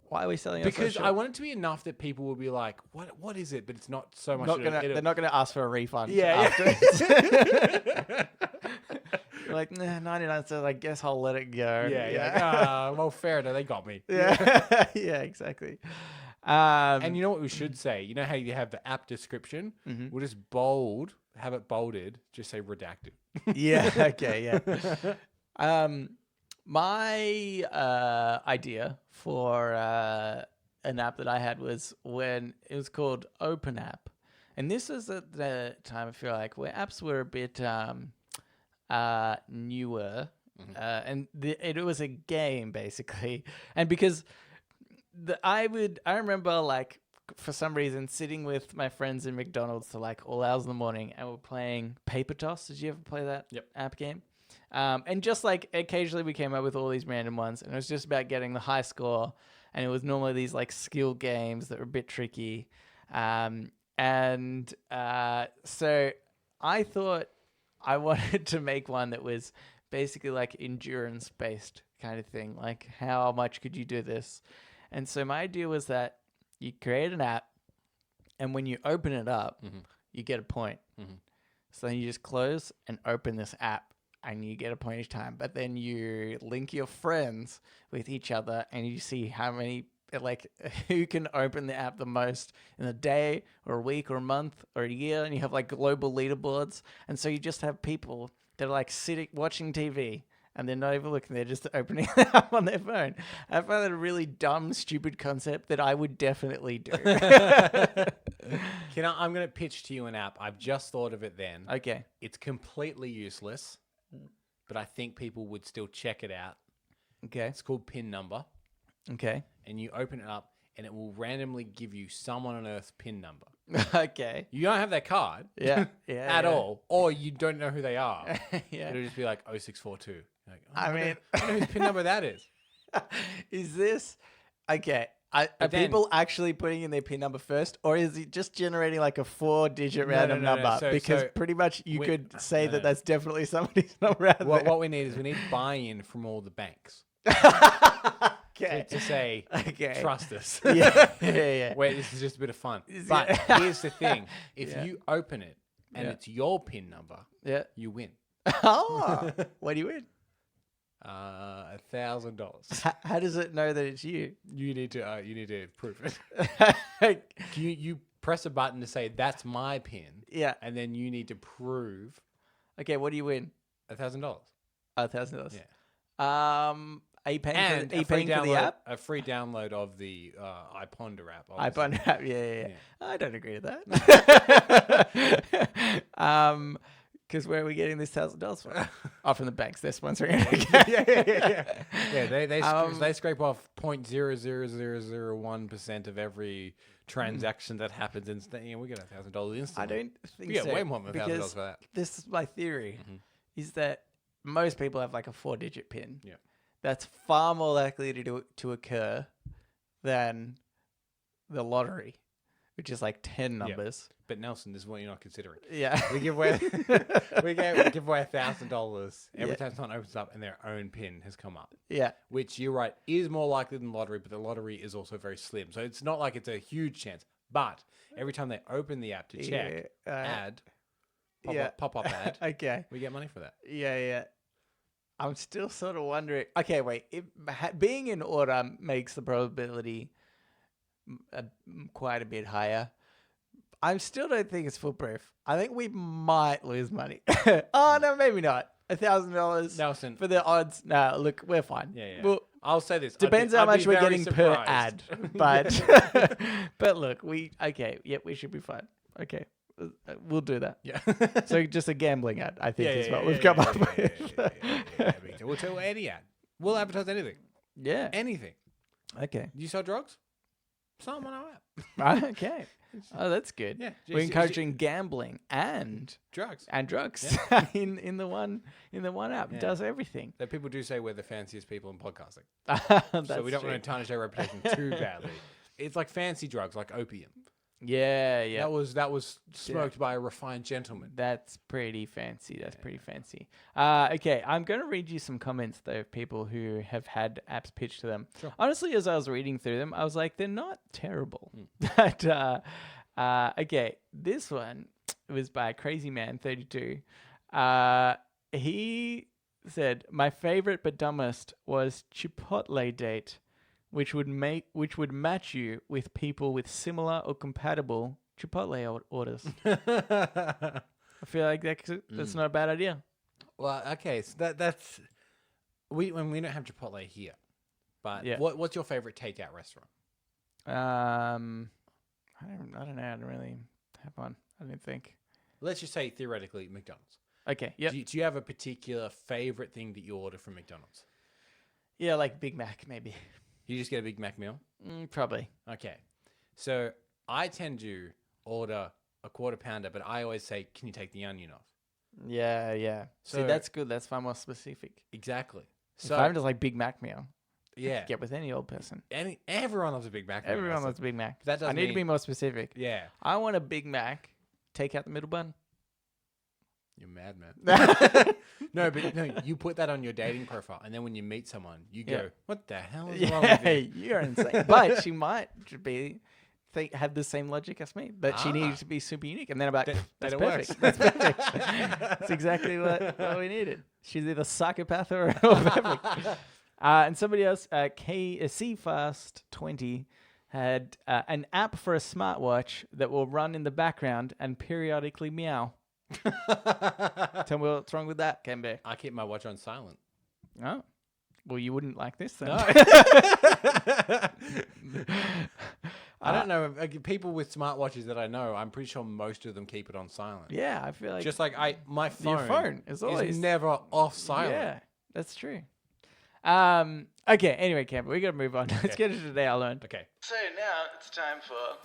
Why are we selling it? Because so short? I want it to be enough that people will be like, "What is it?" But it's not so much. They're not gonna ask for a refund. Yeah. You're like, nah, 99 cents. I guess I'll let it go. Yeah. Well, fair enough. They got me. Yeah. Yeah. Exactly. And you know what we should say? You know how you have the app description? Mm-hmm. We'll just have it bolded, just say redacted. Yeah. Okay. Yeah. My idea for an app that I had was when it was called Open App, and this was at the time I feel like where apps were a bit newer, and it was a game basically, and because I remember like for some reason sitting with my friends in McDonald's to like all hours in the morning, and we're playing Paper Toss. Did you ever play that app game? And just like occasionally we came up with all these random ones, and it was just about getting the high score. And it was normally these like skill games that were a bit tricky. So I thought I wanted to make one that was basically like endurance based kind of thing. Like how much could you do this? And so my idea was that you create an app, and when you open it up, you get a point. So then you just close and open this app, and you get a point each time. But then you link your friends with each other, and you see how many, like, who can open the app the most in a day or a week or a month or a year. And you have like global leaderboards. And so you just have people that are like sitting, watching TV, and they're not even looking, they're just opening it up on their phone. I find that a really dumb, stupid concept that I would definitely do. I'm going to pitch to you an app. I've just thought of it then. Okay. It's completely useless, but I think people would still check it out. Okay. It's called Pin Number. Okay. And you open it up, and it will randomly give you someone on Earth's PIN number. Okay. You don't have their card. Yeah. At all. Or you don't know who they are. Yeah. It'll just be like 0642. You're like, I mean, I don't know whose PIN number that is. Is this okay? Are people actually putting in their PIN number first, or is it just generating like a 4-digit random number? Because pretty much you could say that that's definitely somebody's number. What we need is buy-in from all the banks. Okay. To say, trust us. Yeah. Wait, this is just a bit of fun. But here's the thing: if you open it and it's your PIN number, you win. Oh, what do you win? $1,000. How does it know that it's you? You need to prove it. You press a button to say that's my PIN. Yeah. And then you need to prove. Okay, what do you win? $1,000. $1,000. Yeah. Are you paying for the app? A free download of the iPonder app. Obviously. iPonder app, yeah. I don't agree with that. Because where are we getting this $1,000 from? Oh, from the banks. They're sponsoring it. Yeah, they scrape off 0.00001% of every transaction that happens instantly. We get $1,000 instantly. I don't think we so. get way more than $1,000 for that. This is my theory, is that most people have like a 4-digit PIN. Yeah. That's far more likely to occur than the lottery, which is like 10 numbers. Yeah. But Nelson, this is what you're not considering. Yeah. We give away $1,000 every time someone opens up and their own PIN has come up. Yeah. Which you're right is more likely than lottery, but the lottery is also very slim. So it's not like it's a huge chance. But every time they open the app to check, pop-up ad, okay, we get money for that. Yeah. I'm still sort of wondering. Okay, wait. Being in order makes the probability quite a bit higher. I still don't think it's foolproof. I think we might lose money. Oh, no, maybe not. $1,000 Nelson. for the odds. No, look, we're fine. Yeah. Well, I'll say this. depends how much we're getting per ad. But but look, we should be fine. Okay. We'll do that. Yeah. So just a gambling ad, I think, is what we've come come up with. We'll tell any ad. We'll advertise anything. Yeah. Anything. Okay. Do you sell drugs? Sell them on our app. Right. Okay. Oh, that's good. Yeah. We're encouraging gambling and drugs. drugs in the one app. Yeah. Does everything. That people do say we're the fanciest people in podcasting. That's So we don't true. want to tarnish our reputation too badly. It's like fancy drugs, like opium. Yeah. That was smoked by a refined gentleman. That's pretty fancy. That's pretty fancy. Okay, I'm going to read you some comments, though, of people who have had apps pitched to them. Sure. Honestly, as I was reading through them, I was like, they're not terrible. But, okay, this one was by Crazy Man 32. He said, my favorite but dumbest was Chipotle Date, which would match you with people with similar or compatible Chipotle orders. I feel like that's not a bad idea. Well, okay, so that's we don't have Chipotle here, but what's your favorite takeout restaurant? I don't know. I don't really have one. I don't think. Let's just say theoretically McDonald's. Okay. Yeah. Do you have a particular favorite thing that you order from McDonald's? Yeah, like Big Mac maybe. You just get a Big Mac meal? Probably. Okay. So I tend to order a quarter pounder, but I always say, can you take the onion off? Yeah. So see, that's good. That's far more specific. Exactly. So if I'm just like Big Mac meal. Yeah. Get with any old person. Everyone loves a Big Mac meal. Everyone loves a Big Mac. That I need to be more specific. Yeah. I want a Big Mac. Take out the middle bun. You're mad, man. No, you put that on your dating profile, and then when you meet someone, you go, "What the hell is wrong with you?" You're insane. But she might have the same logic as me, but she needs to be super unique. And then I'm like, that's perfect. That's perfect. That's exactly what we needed. She's either psychopath or perfect. And somebody else, CFast20, had an app for a smartwatch that will run in the background and periodically meow. Tell me what's wrong with that, Kembe. I keep my watch on silent. Oh. Well, you wouldn't like this then. No. I don't know. People with smartwatches that I know, I'm pretty sure most of them keep it on silent. Yeah, I feel like... Just like my phone. Your phone is always... never off silent. Yeah, that's true. Okay, anyway, Kembe, we got to move on. Let's get into Today I Learned. Okay. So now it's time for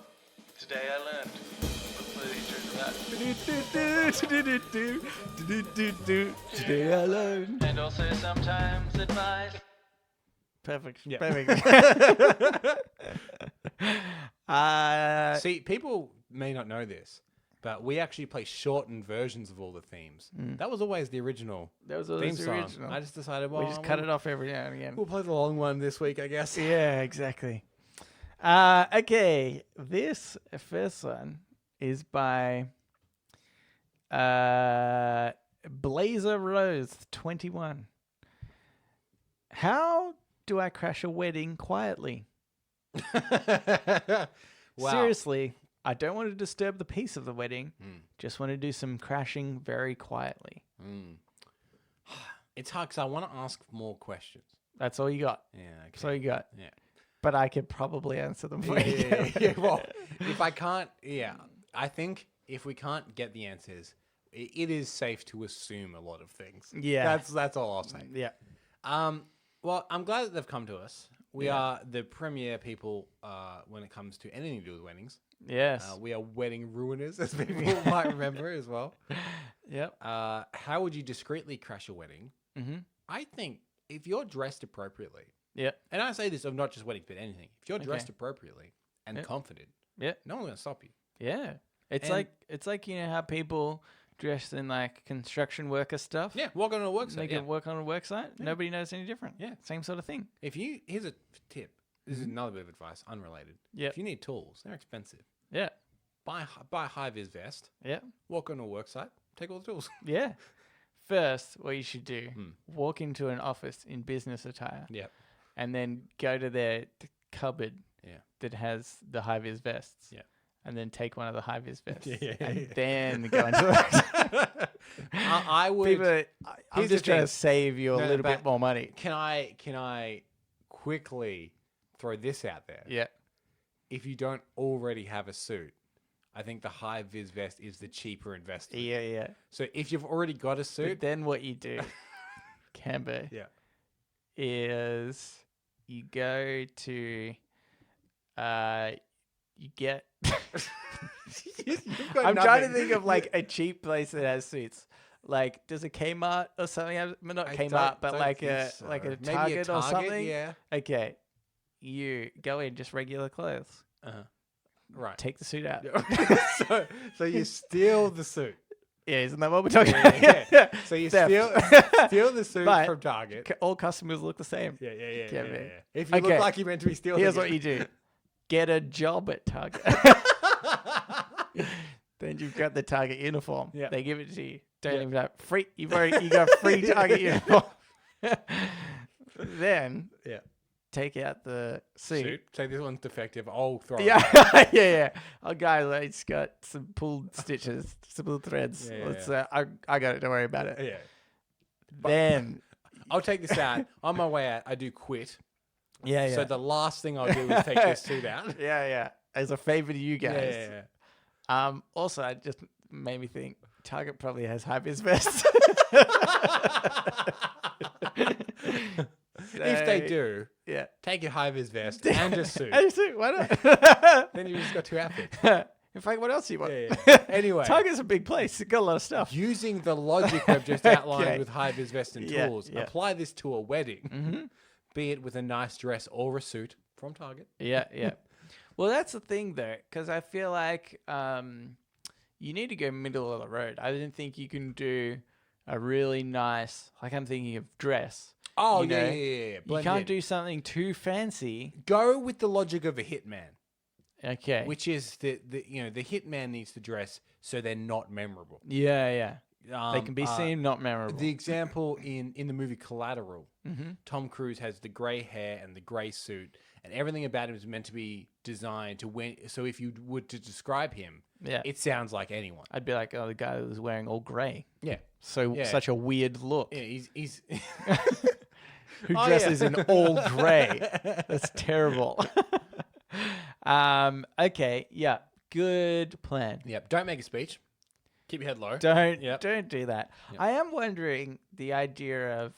Today I Learned. Today I learned. And also sometimes advice. Perfect. Yeah. Perfect. See, people may not know this, but we actually play shortened versions of all the themes. That was always the original theme song. I just decided, we just cut it off every now and again. We'll play the long one this week, I guess. Yeah, exactly. Okay, this first one is by Blazer Rose 21. How do I crash a wedding quietly? Wow. Seriously, I don't want to disturb the peace of the wedding. Just want to do some crashing very quietly. It's hard because I want to ask more questions. That's all you got. Yeah, okay. That's all you got. Yeah. But I could probably answer them for you. Yeah. Well, if I can't, I think if we can't get the answers, it is safe to assume a lot of things. Yeah. That's all I'll say. Yeah. Well, I'm glad that they've come to us. We are the premier people when it comes to anything to do with weddings. Yes. We are wedding ruiners, as people might remember as well. Yep. How would you discreetly crash a wedding? Mm-hmm. I think if you're dressed appropriately, Yep. and I say this of not just weddings, but anything. If you're dressed appropriately and confident, no one's going to stop you. Yeah. It's like you know how people dress in like construction worker stuff. Yeah, walk on a work site. They can work on a work site. Yeah. Nobody knows any different. Yeah. Same sort of thing. Here's a tip. This is another bit of advice, unrelated. Yeah. If you need tools, they're expensive. Yeah. Buy a high-vis vest. Yeah. Walk on a work site. Take all the tools. Yeah. First, what you should do, walk into an office in business attire. Yep. And then go to their cupboard Yeah. that has the high-vis vests. Yeah. and then take one of the high vis vests, Yeah. and then go into it. I would. People, I'm Here's the just trying to thing. save you a No, little but bit more money. Can I quickly throw this out there? Yeah. If you don't already have a suit, I think the high vis vest is the cheaper investment. Yeah. So if you've already got a But suit, then what you do, Cambo, yeah, is you go to, you get. You've got I'm trying to nothing. think of like a cheap place that has suits. Like, does a Kmart or something have? Not I Kmart, but don't like think a so. like a Maybe Target, or something. Yeah. Okay, you go in just regular clothes. Right. Take the suit out. so you steal the suit. Yeah, isn't that what we're talking Yeah, about? yeah. So you Theft. steal the suit But from Target. All customers look the same. Yeah. man. If you Okay. look like you're meant to be stealing, Here's it. what you do: get a job at Target. Then you've got the Target uniform. Yeah. They give it to you. Don't Yeah. even have free. You got free Target uniform. Then Yeah. take out the suit. Say this one's defective. I'll throw it. Yeah. Oh, guy, it's got some pulled stitches, some pulled threads. Yeah. Let's. I got it. Don't worry about it. Yeah. Then. I'll take this out. On my way out, I do quit. Yeah. So the last thing I'll do is take this suit out. Yeah. As a favor to you guys. Yeah. Also, it just made me think Target probably has high vis vests. If they do, Yeah. take your high vis vest and a suit. And a suit, why not? Then you just got two outfits. In fact, what else do you want? Yeah. Anyway, Target's a big place. It's got a lot of stuff. using the logic we've just outlined Okay. with high vis vest and Yeah, tools, yeah. apply this to a wedding, Mm-hmm. be it with a nice dress or a suit from Target. Yeah. Well, that's the thing, though, because I feel like you need to go middle of the road. I didn't think you can do a really nice, like I'm thinking of dress. Oh, You know, yeah. You Blend can't in. do something too fancy. Go with the logic of a hitman, Okay. which is the hitman needs to dress so they're not memorable. Yeah. They can be Uh, seen, not memorable. The example in the movie Collateral, Mm-hmm. Tom Cruise has the grey hair and the grey suit, and everything about him is meant to be designed to win. So if you were to describe him, Yeah. it sounds like anyone. I'd be like, oh, the guy who was wearing all grey. Yeah, So Yeah. such a weird look. yeah, he's Who Oh, dresses yeah. in all grey? That's terrible. Okay, yeah, good plan. Yep. Don't make a speech. Keep your head low. Don't Yep. do that. Yep. I am wondering the idea of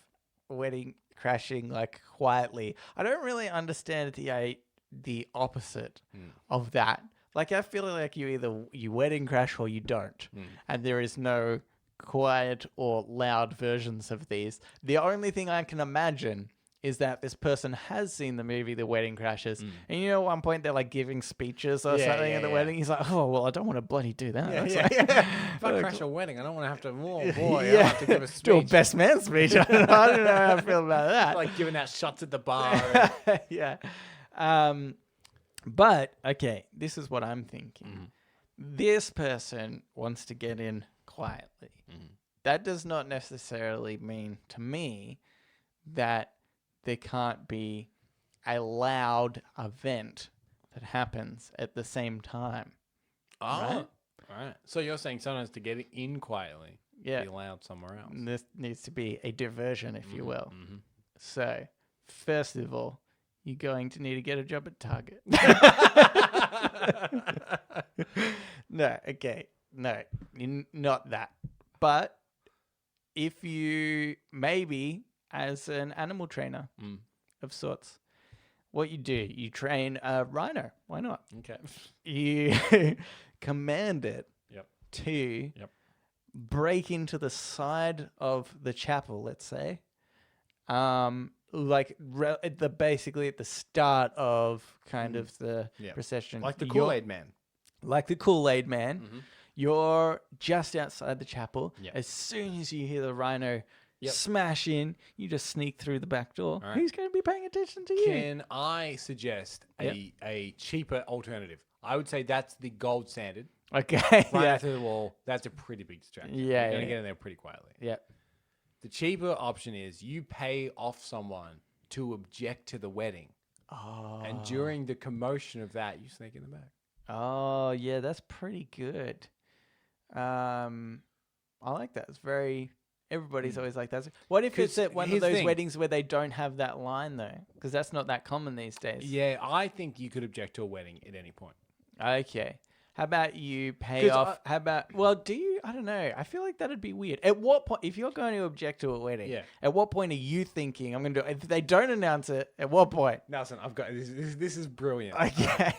wedding crashing like quietly. I don't really understand the opposite of that. Like I feel like you wedding crash or you don't, and there is no quiet or loud versions of these. The only thing I can imagine is that this person has seen the movie The Wedding Crashes, and you know, at one point they're like giving speeches or Yeah, something yeah, at the yeah. wedding. He's like, "Oh well, I don't want to bloody do that." Yeah, It's yeah, like- yeah. If I like- crash a wedding, I don't want to have to. Oh boy, I yeah, have to give a speech. do a best man speech. I don't know how I feel about that. Like giving out shots at the bar. and- Yeah. But okay, this is what I'm thinking. This person wants to get in quietly. That does not necessarily mean to me that there can't be a loud event that happens at the same time. Oh, right. So you're saying sometimes to get in quietly, Yeah. be loud somewhere else. This needs to be a diversion, if you will. So, first of all, you're going to need to get a job at Target. No, okay. No, not that. But if you, maybe as an animal trainer of sorts, what you do, you train a rhino. Why not? Okay. You command it Yep. to Yep. break into the side of the chapel, let's say. Basically at the start of kind of the Yeah. procession. Like the You're- Kool-Aid man. Like the Kool-Aid man. You're just outside the chapel. Yep. As soon as you hear the rhino Yep. smash in, you just sneak through the back door. All right. Who's going to be paying attention to you? Can I suggest a cheaper alternative? I would say that's the gold standard. Okay. Right Yeah. through the wall. That's a pretty big distraction. Yeah, You're going to yeah. get in there pretty quietly. Yeah. The cheaper option is you pay off someone to object to the wedding. Oh. And during the commotion of that, you sneak in the back. Oh, yeah, that's pretty good. I like that. It's very. Everybody's always like that. What if it's 'Cause at one of here's the those thing. weddings where they don't have that line though? Because that's not that common these days. Yeah, I think you could object to a wedding at any point. Okay. How about you pay 'Cause off? How about? Well, do you? I don't know. I feel like that'd be weird. At what point, if you're going to object to a wedding, Yeah. at what point are you thinking I'm going to do it? If they don't announce it, at what point? Nelson, I've got this is brilliant. Okay.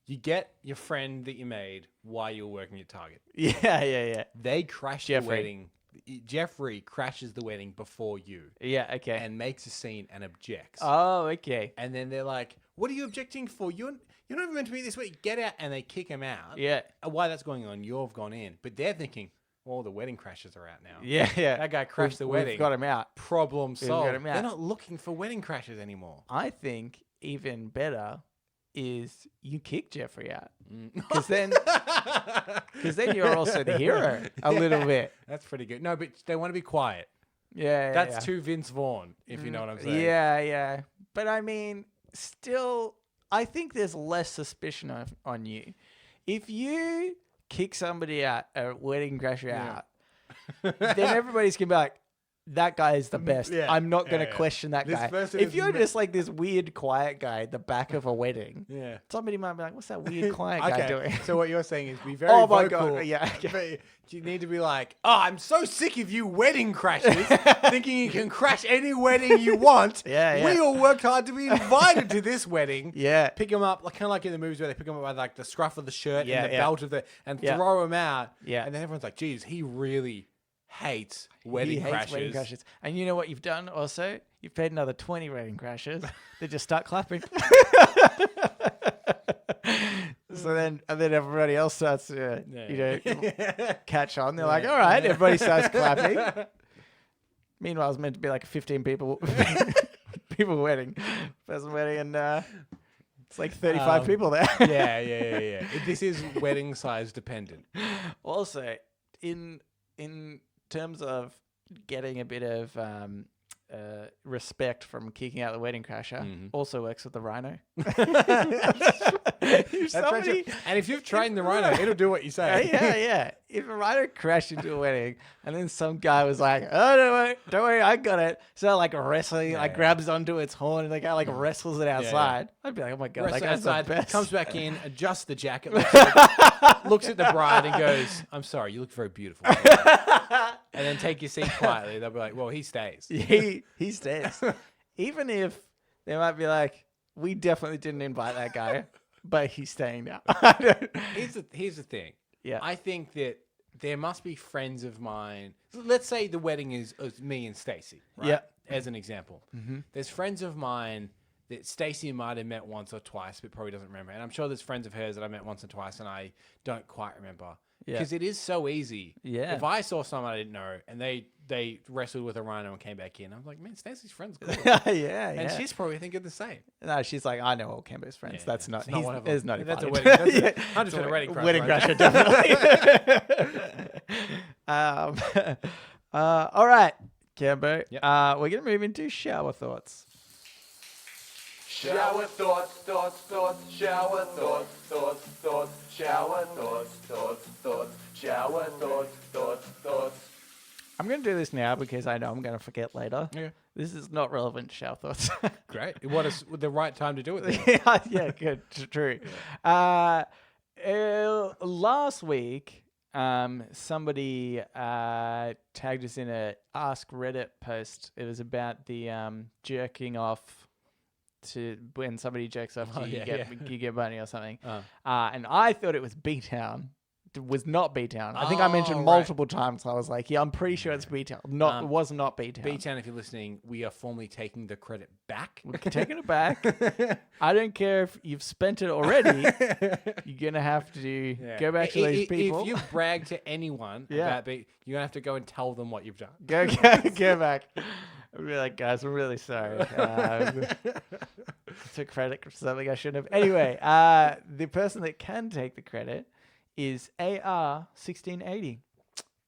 You get your friend that you made while you were working at Target. Yeah. They crash the Jeffrey. wedding. Jeffrey crashes the wedding before you Yeah. Okay. and makes a scene and objects. Oh, okay. And then they're like, "What are you objecting for? You're not even meant to be this way. Get out!" And they kick him out. Yeah. And while that's going on, you've gone in, but they're thinking, "Oh, the wedding crashers are out now. Yeah. That guy crashed the wedding. We've got him out. Problem solved." got him out. They're not looking for wedding crashers anymore. I think even better is you kick Jeffrey out Mm. because then you're also the hero a little bit. That's pretty good. No, but they want to be quiet. Yeah. That's yeah. too Vince Vaughn, if you know what I'm saying. Yeah. But I mean, still, I think there's less suspicion on you. If you kick somebody out, a wedding crasher out, then everybody's going to be like, that guy is the best. Yeah, I'm not going to yeah. question that This guy. person If is you're just like this weird quiet guy at the back of a wedding, Yeah. somebody might be like, what's that weird quiet guy doing? So what you're saying is be very Oh my vocal. God, yeah, okay. But you need to be like, "Oh, I'm so sick of you wedding crashers thinking you can crash any wedding you want. Yeah. We all worked hard to be invited to this wedding." Yeah. Pick them up, like kind of like in the movies where they pick them up by like the scruff of the shirt Yeah, and the yeah. belt of the, and Yeah. throw them out. Yeah. And then everyone's like, "Geez, he really hates wedding He hates crashers." wedding crashers. And you know what you've done also? You've paid another 20 wedding crashers. They just start clapping. And then everybody else starts to, catch on. They're like, all right, everybody starts clapping. Meanwhile, it's meant to be like a 15 people wedding. Person wedding, and it's like 35 people there. Yeah. This is wedding size dependent. Also, in terms of getting a bit of respect from kicking out the wedding crasher, also works with the rhino. If That's right, somebody, and if you've trained the rhino, it'll do what you say. yeah. If a rhino crashed into a wedding and then some guy was like, "Oh, don't worry, I got it," so like wrestling, like grabs onto its horn and the guy like wrestles it outside, I'd be like, "Oh my god, that guy's the best." Comes back in, adjusts the jacket, looks at the bride and goes, "I'm sorry, you look very beautiful." And then take your seat quietly. They'll be like, "Well, he stays." He stays. Even if they might be like, "We definitely didn't invite that guy, but he's staying now." Here's the thing. Yeah. I think that there must be friends of mine. Let's say the wedding is me and Stacey, right? Yeah. As an example. There's friends of mine that Stacey might have met once or twice, but probably doesn't remember. And I'm sure there's friends of hers that I met once or twice and I don't quite remember. Yeah. Because it is so easy. Yeah. If I saw someone I didn't know and they wrestled with a rhino and came back in, I'm like, man, Stacey's friend's cool. yeah. And she's probably thinking the same. No, she's like, I know all Cambo's friends. Yeah, that's yeah. not. It's not He's, one of there's them. not. That's a invited. wedding. Yeah. That's 100% a wedding crasher. Wedding right? crasher, definitely. All right, Cambo. Yep. We're gonna move into shower thoughts. Shower thoughts, shower thoughts, shower thoughts, shower thoughts. I'm gonna do this now because I know I'm gonna forget later. Okay. This is not relevant to shower thoughts. Great. What is the right time to do it then? yeah, good, true. Last week, somebody tagged us in a Ask Reddit post. It was about the jerking off to when somebody jerks off to you, you get money or something. And I thought it was B-Town. It was not B-Town. I think I mentioned right. multiple times. I was like, yeah, I'm pretty sure it's B-Town. It was not B-Town. B-Town, if you're listening, we are formally taking the credit back. We're taking it back. I don't care if you've spent it already. You're going to have to go back to those people. If you brag to anyone Yeah. about you're going to have to go and tell them what you've done. Go back. I'll be like, guys, I'm really sorry. Took credit for something I shouldn't have. Anyway, the person that can take the credit is AR1680.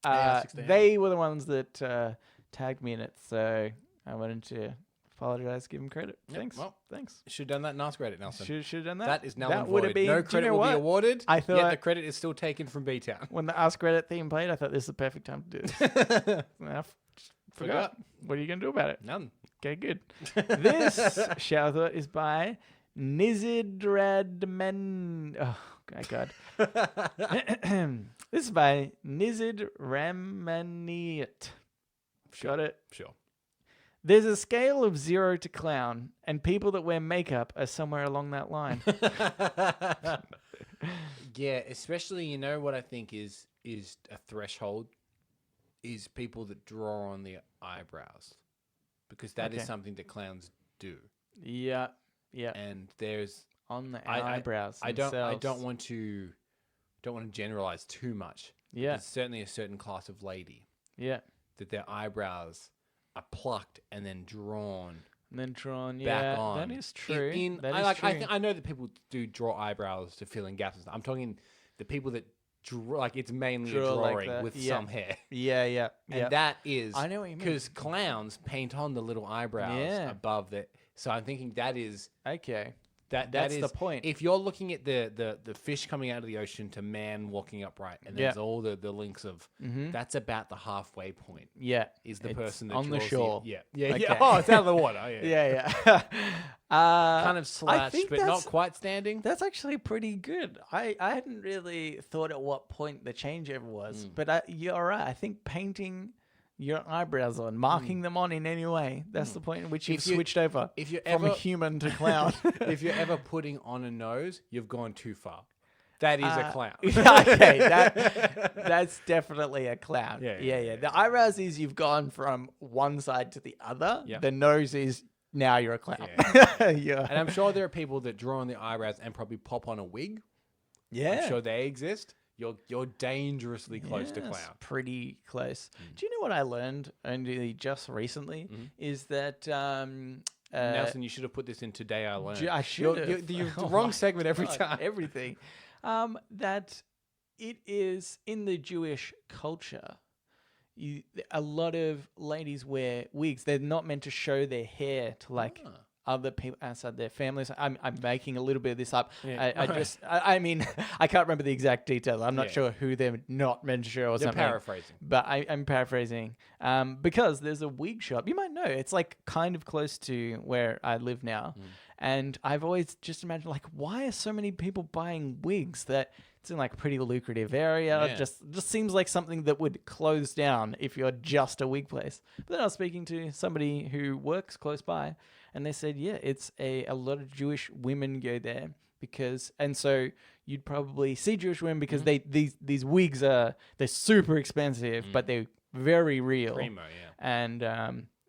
AR1680. They were the ones that tagged me in it, so I wanted to Apologize. Give him credit. Yep, Thanks. well, Thanks. Should have done that and ask Reddit, Nelson. Should have done that. That is null That and would have void. been. No do you credit know will be what? awarded, I yet thought the credit is still taken from B-Town. when the Ask Reddit theme played, I thought this is the perfect time to do this. I forgot. What are you gonna do about it? None. Okay, good. This shower thought is by Nizidradman. Oh my god. This is by Nizid Ramaniat. Got it. Sure. There's a scale of 0 to clown, and people that wear makeup are somewhere along that line. Yeah, especially, you know what I think is a threshold is people that draw on the eyebrows, because that is Okay. something that clowns do. Yeah. And there's On the I- eyebrows. I themselves. don't want to generalize too much. Yeah. There's certainly a certain class of lady Yeah. that their eyebrows are plucked and then drawn And then drawn. back Yeah. on. That is true. I know that people do draw eyebrows to fill in gaps and stuff. I'm talking the people that draw, like it's mainly a Draw like drawing that, with yeah. some hair. Yeah. Yeah. And Yeah. that is I know what you mean. because clowns paint on the little eyebrows Yeah. above that. So I'm thinking that is Okay. that That's is the point. If you're looking at the fish coming out of the ocean to man walking upright, and there's Yeah. all the links of that's about the halfway point. Yeah. Is the It's person that on the draws shore. yeah. Okay. Oh, it's out of the water. Oh, yeah. Yeah. Kind of I slouched, think but not that's- quite standing. That's actually pretty good. I hadn't really thought at what point the changeover was, but you're right. I think painting your eyebrows on, marking them on in any way, that's the point in which you've If you- switched over if you're from ever- human to clown. If you're ever putting on a nose, you've gone too far. That is a clown. Okay, that's definitely a clown. Yeah. The eyebrows is you've gone from one side to the other. Yep. The nose is now you're a clown. Yeah. And I'm sure there are people that draw on the eyebrows and probably pop on a wig. Yeah. I'm sure they exist. You're dangerously close to Yes, clown. Pretty close. Do you know what I learned only just recently? Is that Nelson, you should have put this in Today I Learned. I should have. You're the Oh wrong my segment every God, time. Everything. That it is in the Jewish culture. A lot of ladies wear wigs. They're not meant to show their hair to like other people outside their families. I'm making a little bit of this up. Yeah. I mean, I can't remember the exact details. I'm not Yeah. sure who they're not meant to show or You're something. paraphrasing. But I'm paraphrasing. Because there's a wig shop. You might know. It's like kind of close to where I live now. And I've always just imagined like, why are so many people buying wigs? That it's in like a pretty lucrative area. Yeah. Just seems like something that would close down if you're just a wig place. But then I was speaking to somebody who works close by, and they said, yeah, it's a lot of Jewish women go there because, and so you'd probably see Jewish women because these wigs they're super expensive, but they're very real. Primo, yeah. And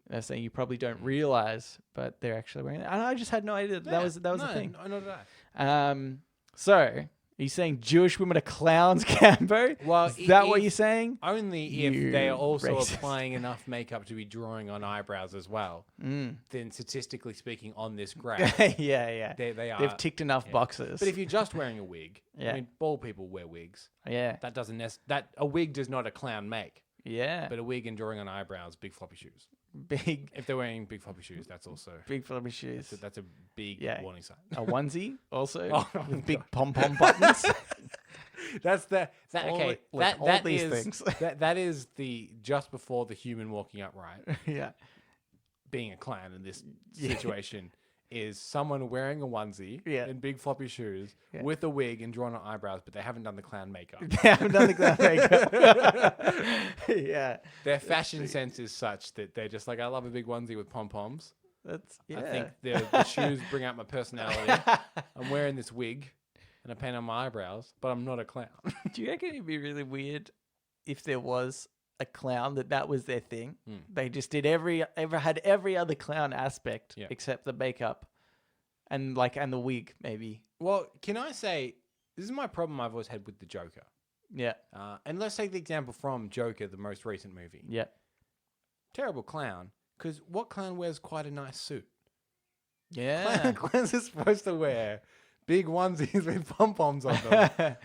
they're saying you probably don't realize, but they're actually wearing it. And I just had no idea that was a thing. No, not that. So are you saying Jewish women are clowns, Cambo? Well, is that what you're saying? Only You if they are also racist. applying enough makeup to be drawing on eyebrows as well. Then statistically speaking, on this graph, yeah. they are. They've ticked enough boxes. But if you're just wearing a wig, Yeah. I mean, bald people wear wigs. yeah, That doesn't that a wig does not a clown make, yeah, but a wig and drawing on eyebrows, big floppy shoes. big If they're wearing big floppy shoes, that's also floppy shoes. that's a big Yeah. warning sign. A onesie also Oh, with big pom pom buttons. That's All okay. the- look, all these things. that is the just before the human walking upright. Yeah, Being a clown in this situation is someone wearing a onesie Yeah. and big floppy shoes with a wig and drawn on eyebrows, but they haven't done the clown makeup. they haven't done the clown makeup. Yeah, Their fashion sense is such that they're just like, I love a big onesie with pom poms. that's I think the shoes bring out my personality. I'm wearing this wig and I paint on my eyebrows, but I'm not a clown. Do you reckon it'd be really weird if there was a clown that was their thing? They just did had every other clown aspect Yeah. except the makeup and the wig maybe. Well, can I say, this is my problem I've always had with the Joker. Yeah, And let's take the example from Joker, the most recent movie. yeah, Terrible clown, because what clown wears quite a nice suit? yeah. Clowns are supposed to wear big onesies with pom-poms on them.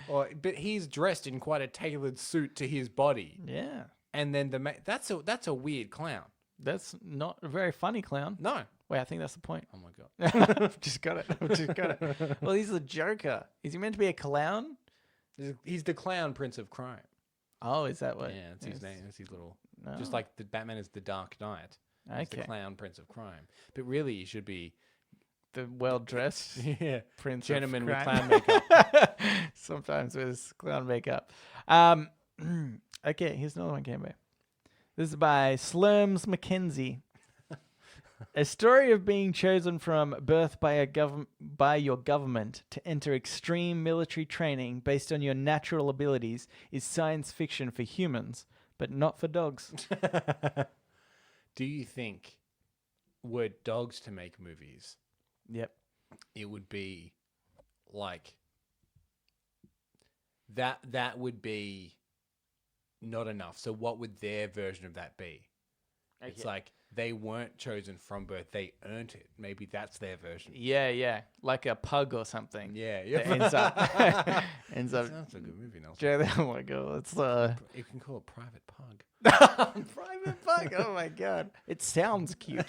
But he's dressed in quite a tailored suit to his body. Yeah. And then that's a weird clown. That's not a very funny clown. No. Wait, I think that's the point. Oh my god. I've just got it. Well, he's the Joker. Is he meant to be a clown? He's the clown prince of crime. Oh, is that what? Yeah, that's his name. That's his little. No. Just like the Batman is the Dark Knight. He's the Okay. clown prince of crime. But really, he should be The well-dressed yeah prince gentleman of with crime. clown makeup. Sometimes with his clown makeup. Okay, here's another one, Cambo. This is by Slurms Mackenzie. A story of being chosen from birth by your government to enter extreme military training based on your natural abilities is science fiction for humans, but not for dogs. Do you think were dogs to make movies, Yep. it would be like that would be not enough. So what would their version of that be? It's like they weren't chosen from birth; they earned it. Maybe that's their version. Yeah, like a pug or something. Yeah, That yeah. ends up. That's a good movie, Nelson. Oh my god, it's You can call it Private Pug. Private Pug. Oh my god, it sounds cute.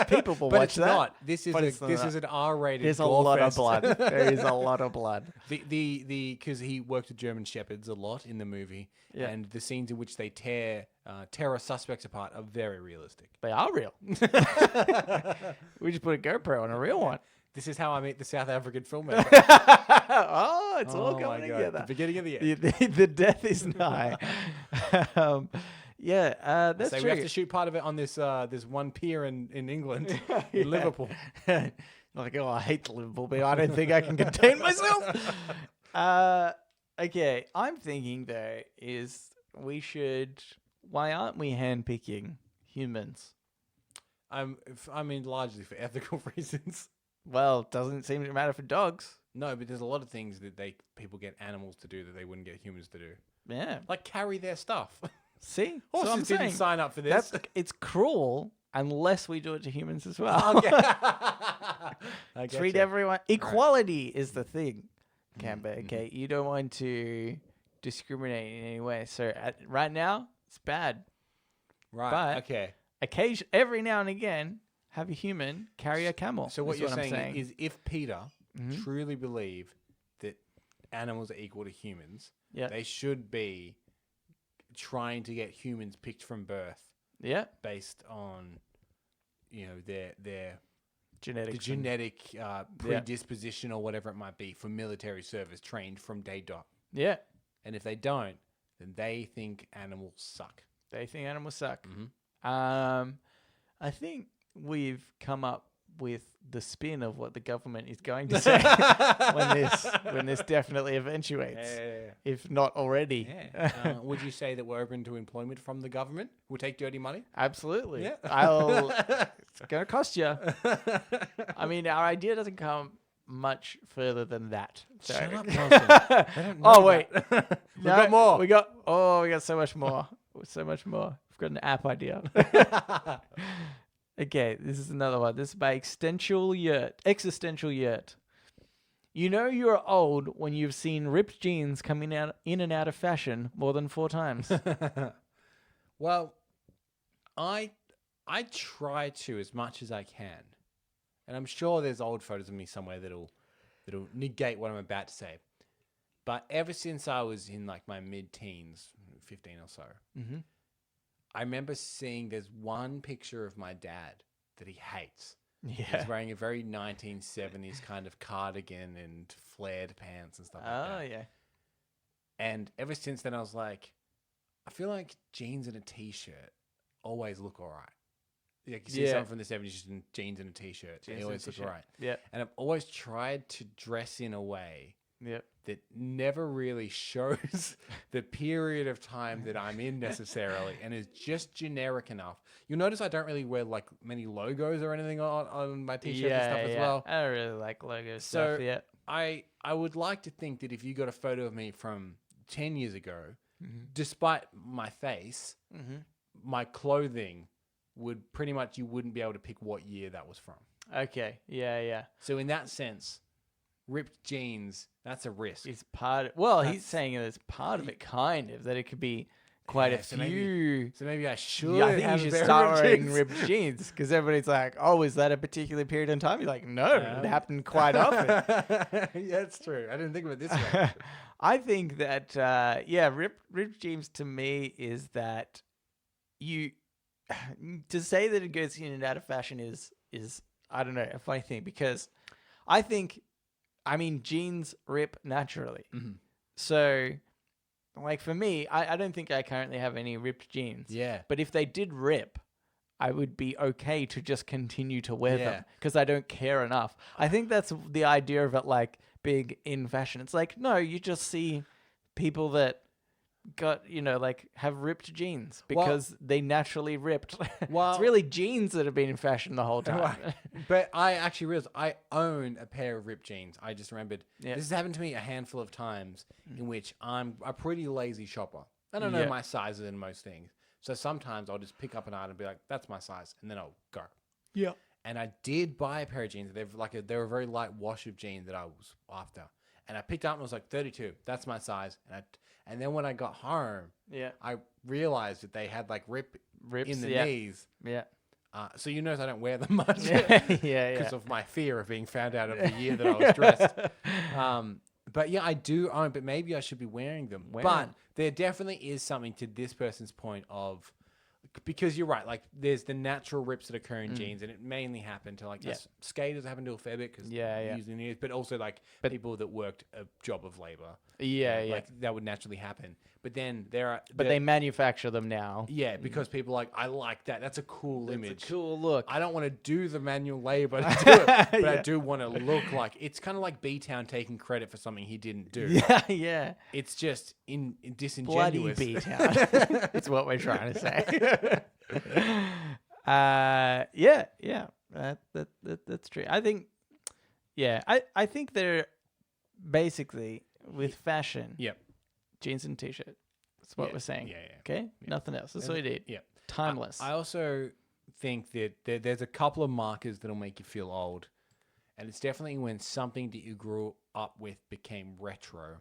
People will But watch it's that. not. This is But it's this not. is an R-rated. There's a gore lot of fest. blood. There is a lot of blood. The because he worked with German Shepherds a lot in the movie, Yeah. and the scenes in which they tear terror suspects apart are very realistic. They are real. We just put a GoPro on a real one. This is how I meet the South African filmmaker. Oh, it's all Oh coming my God. together. The beginning of the end. The death is nigh. That's So true. we have to shoot part of it on this this one pier in England, in Liverpool. Like, oh, I hate Liverpool, but I don't think I can contain myself. Okay, I'm thinking though is we should. Why aren't we handpicking humans? I mean, largely for ethical reasons. Well, it doesn't seem to matter for dogs. No, but there's a lot of things that people get animals to do that they wouldn't get humans to do, Yeah. like carry their stuff. See, Horses so I'm didn't saying. sign up for this. It's cruel unless we do it to humans as well. Okay. I Treat getcha. everyone. Equality is the thing, Camber. Mm-hmm. Okay, you don't want to discriminate in any way. So right now, it's bad. Right. but- okay. Every now and again, have a human carry a camel. So what is you're I'm saying is, if Peter Mhm. truly believed that animals are equal to humans, Yeah. they should be trying to get humans picked from birth Yeah, based on, their genetics. the genetic predisposition or whatever it might be for military service, trained from day dot. Yeah, And if they don't, then they think animals suck. they think animals suck. Mhm. I think we've come up with the spin of what the government is going to say when this definitely eventuates, if not already. Yeah. Would you say that we're open to employment from the government? We'll take dirty money. Absolutely. Yeah. It's going to cost you. I mean, our idea doesn't come much further than that. So. Shut up, Nelson. They don't know Oh, wait. that. We've No, got more. We got so much more. So much more. We've got an app idea. Okay, this is another one. This is by Existential Yurt. You know you're old when you've seen ripped jeans coming out in and out of fashion more than 4 times. Well, I try to as much as I can, and I'm sure there's old photos of me somewhere that'll negate what I'm about to say. But ever since I was in like my mid-teens, 15 or so, Mm-hmm. I remember seeing there's one picture of my dad that he hates. Yeah. He's wearing a very 1970s kind of cardigan and flared pants and stuff like Oh, that. yeah. And ever since then, I was like, I feel like jeans and a t-shirt always look all right. Like you see Yeah. someone from the 70s just in jeans and a t-shirt, Jeans they and always look all t-shirt. right. Yeah. And I've always tried to dress in a way Yep. that never really shows the period of time that I'm in necessarily, and is just generic enough. You'll notice I don't really wear like many logos or anything on my t-shirts and stuff as well. I don't really like logo So stuff yet. I would like to think that if you got a photo of me from 10 years ago, Mm-hmm. despite my face, Mm-hmm. my clothing would pretty much, you wouldn't be able to pick what year that was from. Okay. Yeah. So in that sense, ripped jeans, that's a risk. It's part. Well, he's That's- saying that it's part of it, kind of that it could be quite a so few. maybe I should. Yeah, I think have you a should pair start of wearing jeans. ripped jeans because everybody's like, "Oh, is that a particular period in time?" You're like, "No, it happened quite often." Yeah, it's true. I didn't think of it this way. I think that ripped jeans to me is that you to say that it goes in and out of fashion is I don't know, a funny thing because I mean jeans rip naturally. So like for me, I don't think I currently have any ripped jeans. Yeah. But if they did rip, I would be okay to just continue to wear Yeah. them because I don't care enough. I think that's the idea of it, like big in fashion. It's like, no, you just see people that got, like have ripped jeans because they naturally ripped. Well- It's really jeans that have been in fashion the whole time. But I actually realized I own a pair of ripped jeans. I just remembered. Yeah. This has happened to me a handful of times in which I'm a pretty lazy shopper. I don't know Yeah. my sizes in most things. So sometimes I'll just pick up an item and be like, that's my size. And then I'll go. Yeah. And I did buy a pair of jeans. They were a very light wash of jeans that I was after. And I picked up and it was like 32. That's my size. And then when I got home, Yeah. I realized that they had like rips in the yeah. knees. Yeah. So you notice I don't wear them much Yeah. because of my fear of being found out of the year that I was dressed. But yeah, I do own, but maybe I should be wearing them. Wear But them. there definitely is something to this person's point of, because you're right, like there's the natural rips that occur in jeans, and it mainly happen to like skaters happen to a fair bit because using the ears, but also like people that worked a job of labor. Yeah. Like that would naturally happen. But then there are, But they manufacture them now. yeah, because people are like, I like that. That's a cool image. It's a cool look. I don't want to do the manual labor to do it, but I do want to look like it's kind of like B-Town taking credit for something he didn't do. Yeah. It's just in Bloody disingenuous. B-Town. That's what we're trying to say. Yeah. That's true. I think, I think they're basically with fashion. Yep. Jeans and t-shirt. That's what we're saying. Yeah. Okay? Nothing else. That's what we did. Yeah. Timeless. I also think that there's a couple of markers that'll make you feel old. And it's definitely when something that you grew up with became retro.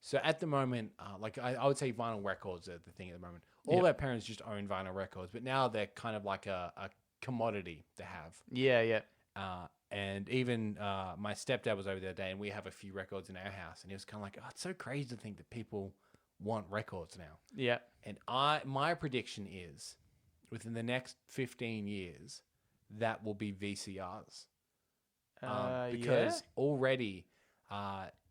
So at the moment, like I would say vinyl records are the thing at the moment. All of our parents just own vinyl records, but now they're kind of like a commodity to have. Yeah. And even my stepdad was over the other day, and we have a few records in our house, and he was kind of like, "Oh, it's so crazy to think that people want records now." Yeah. And my prediction is, within the next 15 years, that will be VCRs, because already,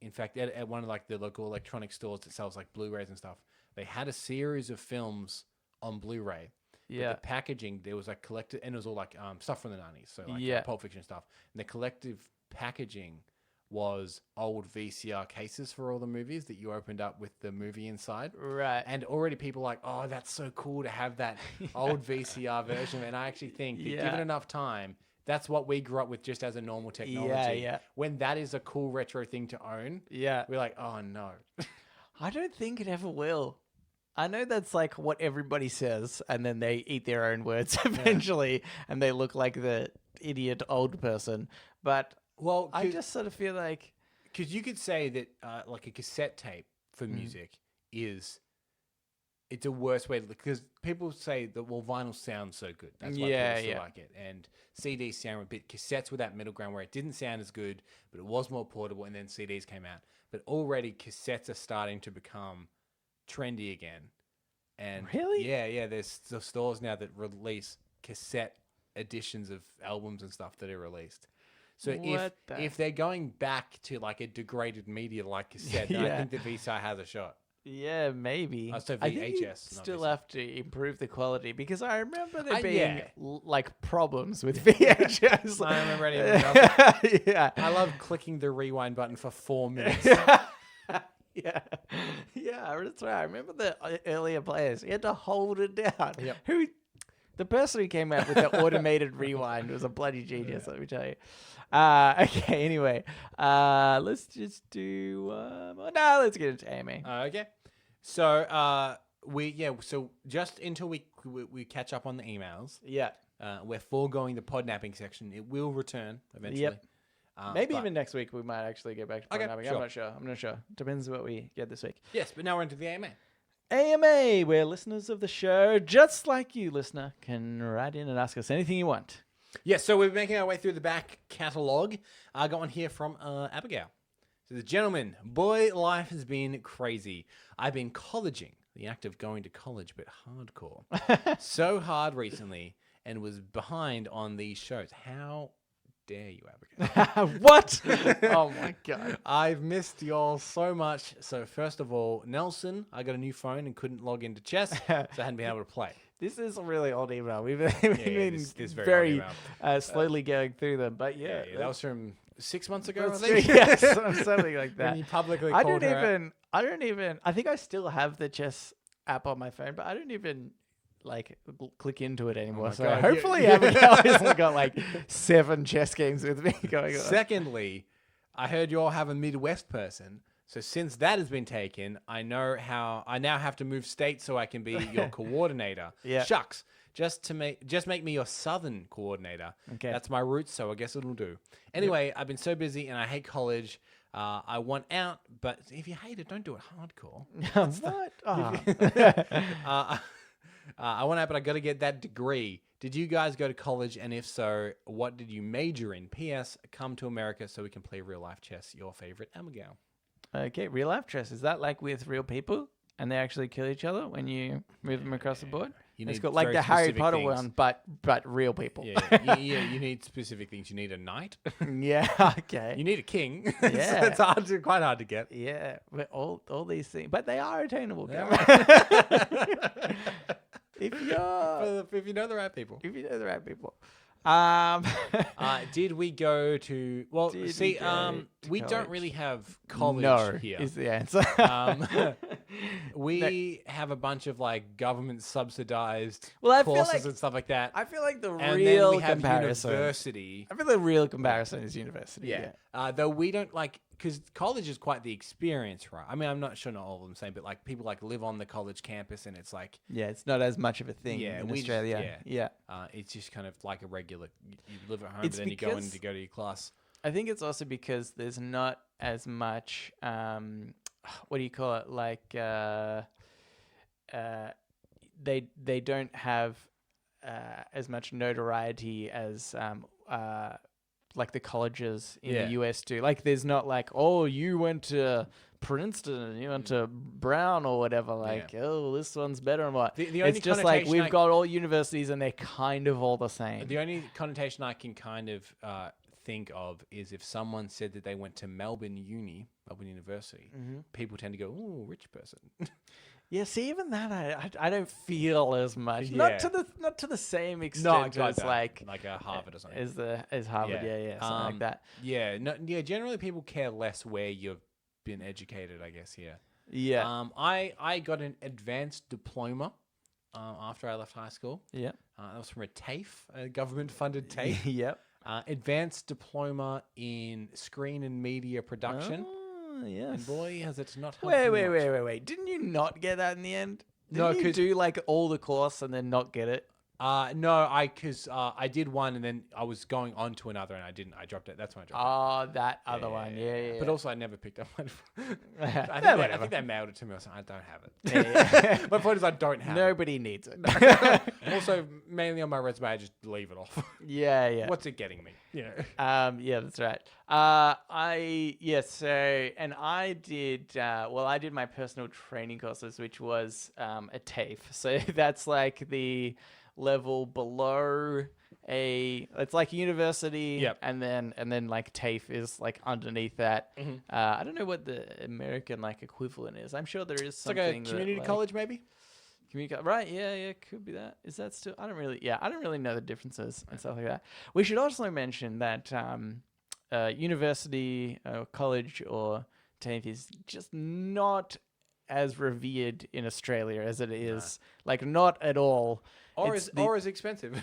in fact, at one of like the local electronic stores that sells like Blu-rays and stuff, they had a series of films on Blu-ray. Yeah. The packaging, there was like collected, and it was all like stuff from the 90s, so like Pulp Fiction stuff. And the collective packaging was old VCR cases for all the movies that you opened up with the movie inside. Right. And already people are like, oh, that's so cool to have that old VCR version. And I actually think that given enough time, that's what we grew up with just as a normal technology. Yeah. When that is a cool retro thing to own, we're like, oh no. I don't think it ever will. I know that's like what everybody says, and then they eat their own words eventually, and they look like the idiot old person. But I just sort of feel like... Because you could say that like a cassette tape for music it's a worse way to... Because people say that, well, vinyl sounds so good. That's why people still like it. And CDs sound a bit... Cassettes were that middle ground where it didn't sound as good, but it was more portable, and then CDs came out. But already cassettes are starting to become trendy again. And really? Yeah. There's the stores now that release cassette editions of albums and stuff that are released. So if they're going back to like a degraded media like cassette, then I think the VCR has a shot. Yeah, maybe. So I think you VHS, still have to improve the quality because I remember there being like problems with VHS. I remember any of them. Yeah. I love clicking the rewind button for 4 minutes. Yeah, that's right. I remember the earlier players. You had to hold it down. Yep. The person who came out with the automated rewind was a bloody genius, let me tell you. Okay, anyway, let's just do. Let's get into AMA. Okay, so so just until we catch up on the emails. Yeah, we're foregoing the podnapping section. It will return eventually. Yep. Maybe even next week we might actually get back to podnapping. sure. I'm not sure. Depends what we get this week. Yes, but now we're into the AMA. AMA, where listeners of the show, just like you, listener, can write in and ask us anything you want. Yeah, so we're making our way through the back catalogue. I got one here from Abigail. So the gentleman, boy, life has been crazy. I've been colleging, the act of going to college, but hardcore. So hard recently, and was behind on these shows. How dare you, Abigail? What? Oh my God. I've missed y'all so much. So first of all, Nelson, I got a new phone and couldn't log into chess, so I hadn't been able to play. This is a really old email. We've been this very old slowly going through them, but Yeah, that was from 6 months ago, I that's think. true. Yes, something like that. When you publicly I called don't her out. even. I think I still have the chess app on my phone, but I don't even like click into it anymore. my So God, hopefully yeah. Abigail hasn't got like 7 chess games with me going on. Secondly, I heard you all have a Midwest person. So since that has been taken, I know how I now have to move states so I can be your coordinator. Yeah. Shucks. Just make me your Southern coordinator. Okay. That's my roots, so I guess it'll do. Anyway, I've been so busy and I hate college. I want out, but if you hate it, don't do it hardcore. What? Oh. I want out, but I got to get that degree. Did you guys go to college? And if so, what did you major in? P.S. Come to America so we can play real life chess. Your favorite, Abigail. Okay, real life chess. Is that like with real people and they actually kill each other when you move them across the board? You It's need got like very the Harry specific Potter things. one, but real people. Yeah, you need specific things. You need a knight. Yeah, okay. You need a king. Yeah. It's quite hard to get. Yeah, but all these things, but they are attainable. Yeah. if you're If you know the right people. if you know the right people. Did we go to? Well, Did we see, go to we don't college? really have college no here. is the answer. We have a bunch of like government subsidized Well, I feel courses like- and stuff like that. I feel like the And real then we have comparison. university. I feel the real comparison is university. Yeah. Though we don't like, because college is quite the experience, right? I mean, I'm not sure not all of them same, but like people like live on the college campus and it's like, Yeah, it's not as much of a thing Yeah, in we just- Australia. yeah. Yeah. it's just kind of like a regular, you live at home, It's but then you go in because- to go to your class. I think it's also because there's not as much what do you call it? Like they don't have as much notoriety as like the colleges in Yeah. the US do. Like there's not like, oh, you went to Princeton and you went to Brown or whatever. Like, oh, this one's better and what. The It's only just like connotation we've got all universities and they're kind of all the same. The only connotation I can kind of think of is if someone said that they went to Melbourne University, people tend to go, "Ooh, rich person." Yeah, see, even that I don't feel as much. Yeah. Not to the same extent as like a Harvard or something. as Harvard. Yeah, something like that. Yeah, no, yeah. Generally, people care less where you've been educated, I guess. Yeah. Yeah, I got an advanced diploma after I left high school. yeah, That was from a TAFE, a government-funded TAFE. yep. Advanced diploma in screen and media production. Oh, yes. And boy, has it not helped me much. Wait. Didn't you not get that in the end? No, Didn't you 'cause- do like all the course and then not get it? No, because I did one and then I was going on to another and I didn't. I dropped it. That's when I dropped it. Oh, that other one. Yeah. But also, I never picked up one. I whatever. think they mailed it to me or something. I don't have it. Yeah. My point is, I don't have Nobody needs it. it. Also, mainly on my resume, I just leave it off. Yeah. What's it getting me? Yeah. Yeah, that's right. I did I did my personal training courses, which was a TAFE. So that's like the level below it's like a university. Yep. And then like TAFE is like underneath that. I don't know what the American like equivalent is. I'm sure there is It's like something a community that, college, maybe? Right, yeah, could be that. Is that still? I don't really know the differences and stuff like that. We should also mention that university, college, or TAFE is just not as revered in Australia as it is. Like, not at all. Or It's is expensive.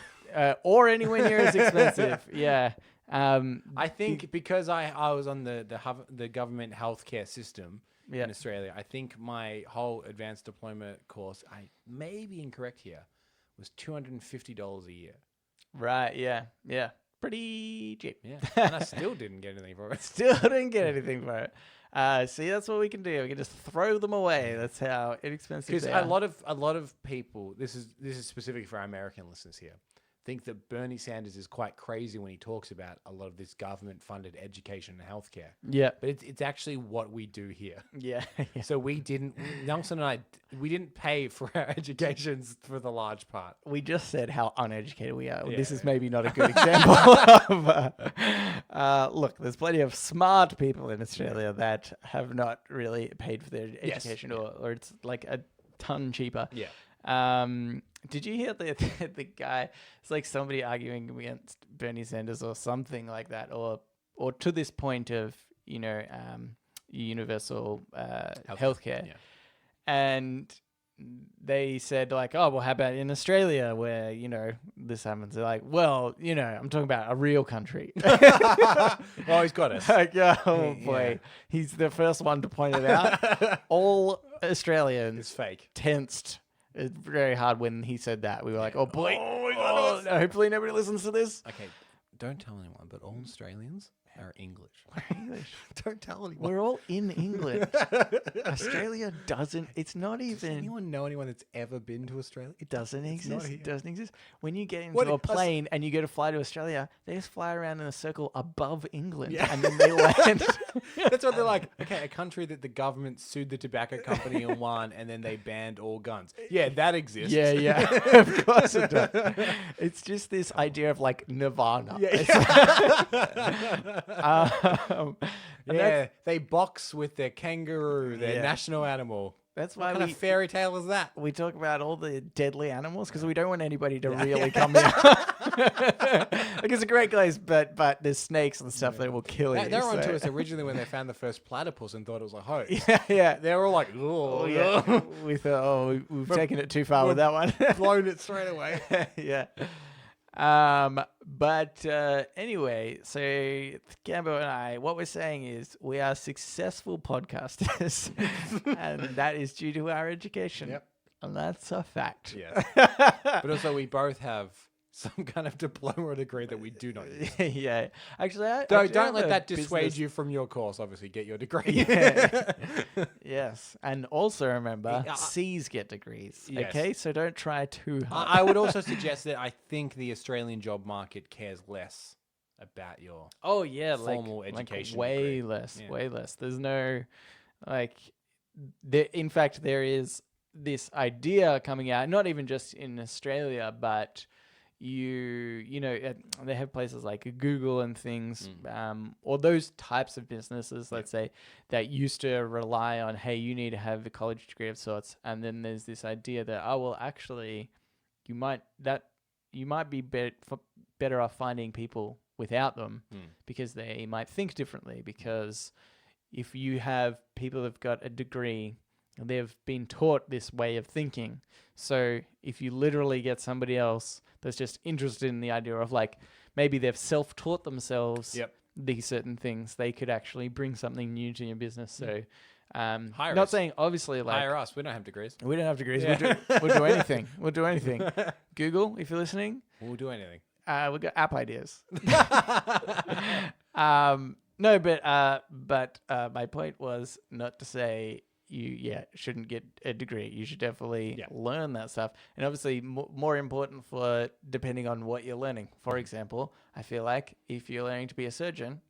or anywhere near as expensive. Yeah. I think because I was on the government healthcare system Yeah. in Australia, I think my whole advanced diploma course, I may be incorrect here, was $250 a year. Right. Yeah. pretty cheap. Yeah, and I still didn't get anything for it. Still didn't get anything for it. See, that's what we can do. We can just throw them away. That's how inexpensive Because they a are. lot of people, this is specifically for our American listeners here, think that Bernie Sanders is quite crazy when he talks about a lot of this government-funded education and healthcare. Yeah. But it's actually what we do here. Yeah. Yeah. So Nelson and I, we didn't pay for our educations for the large part. We just said how uneducated we are. Yeah. This is maybe not a good example of. Look, there's plenty of smart people in Australia that have not really paid for their education, or it's like a ton cheaper. Yeah. Did you hear the guy? It's like somebody arguing against Bernie Sanders or something like that, or to this point of universal healthcare. Yeah. And they said like, oh, well, how about in Australia where, this happens? They're like, well, I'm talking about a real country. Oh, he's got us. Like, oh, boy. He's the first one to point it out. All Australians It's fake. tensed. It's very hard when he said that. We were like, oh, boy. Oh, my God. No, hopefully nobody listens to this. Okay, don't tell anyone, but all Australians are English. English. Don't tell anyone. We're all in England. Australia doesn't, it's not Does even... anyone know anyone that's ever been to Australia? It doesn't not exist. here. It doesn't exist. When you get into What a it- plane and you go to fly to Australia, they just fly around in a circle above England, Yeah. and then they land. That's what they're like. Okay, a country that the government sued the tobacco company and won, and then they banned all guns. Yeah, that exists. Yeah, yeah. Of course it does. It's just this idea of like Nirvana. And Yeah, they box with their kangaroo, their Yeah. national animal. that's What why kind we of fairy tale is that? we talk about all the deadly animals because we don't want anybody to really come here. Like it's a great place, but there's snakes and stuff that will kill you. They were onto so- us originally when they found the first platypus and thought it was a hoax. Yeah, yeah. They were all like, Oh, oh, yeah. We thought, we've taken it too far with that one. blown it straight away. Yeah. But anyway, so Gambo and I, what we're saying is we are successful podcasters, and that is due to our education. Yep. And that's a fact. Yes. But also, we both have some kind of diploma or degree that we do not use. Yeah. Actually, Don't have let a that dissuade business- you from your course. Obviously, get your degree. Yeah. Yes. And also remember, Yeah, C's get degrees. Yes. Okay? So don't try too hard. I would also suggest that I think the Australian job market cares less about your Oh yeah, formal like education way degree. less, Yeah. way less. There's no, like, there. In fact, there is this idea coming out, not even just in Australia, but they have places like Google and things, or those types of businesses, let's say, that used to rely on, hey, you need to have a college degree of sorts, and then there's this idea that, oh well, actually, you might be better off finding people without them because they might think differently. Because if you have people that've got a degree, they've been taught this way of thinking. So if you literally get somebody else that's just interested in the idea of like, maybe they've self-taught themselves these certain things, they could actually bring something new to your business. So Hire not us. saying obviously like Hire us. We don't have degrees. we don't have degrees. Yeah. We'll do anything. We'll do anything. Google, if you're listening, We'll do anything. we've got app ideas. No, but my point was not to say you shouldn't get a degree. You should definitely learn that stuff. And obviously more important for depending on what you're learning. For example, I feel like if you're learning to be a surgeon,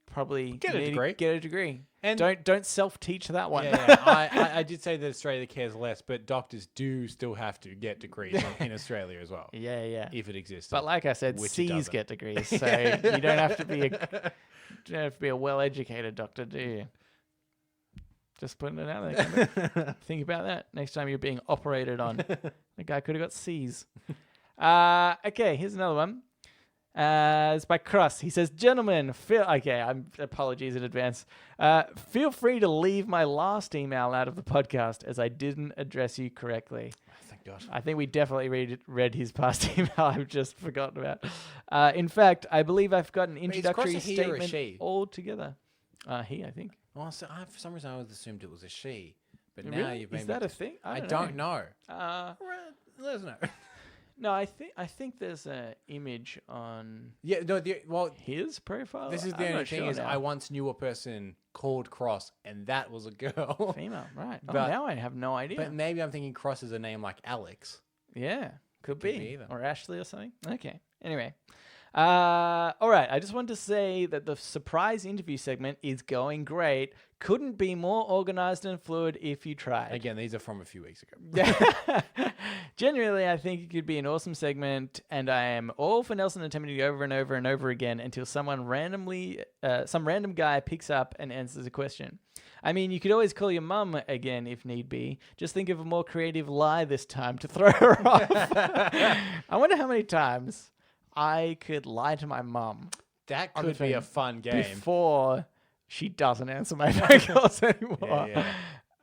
probably Get a need to degree. Get a degree. And don't self-teach that one. I did say that Australia cares less, but doctors do still have to get degrees in Australia as well. Yeah. If it exists. But like I said, Which it C's doesn't. get degrees, so you don't have to be a well-educated doctor, do you? Just putting it out there. Think about that next time you're being operated on. The guy could have got C's. Okay, here's another one. It's by Cross. He says, "Gentlemen, apologies in advance. Feel free to leave my last email out of the podcast as I didn't address you correctly." Thank God. I think we definitely read his past email. I've just forgotten about. In fact, I believe I've got an introductory Cross a he or a statement she? altogether. He, I think. Well, so for some reason I always assumed it was a she, but Really? now you've made Is me that a thing? I don't know. Uh, Let us know. No, I think there's an image on Yeah, no, his profile. this is the I'm only not thing sure is now. I once knew a person called Cross, and that was a girl. Female, right? But- now I have no idea. But maybe I'm thinking Cross is a name like Alex. Yeah, could Could be. be either. Or Ashley or something. Okay. Anyway. All right. I just wanted to say that the surprise interview segment is going great. Couldn't be more organized and fluid if you tried. Again, these are from a few weeks ago. Genuinely, I think it could be an awesome segment, and I am all for Nelson attempting it over and over and over again until some random guy picks up and answers a question. I mean, you could always call your mum again if need be. Just think of a more creative lie this time to throw her off. I wonder how many times I could lie to my mum That on the could be a phone fun game. before she doesn't answer my phone calls anymore.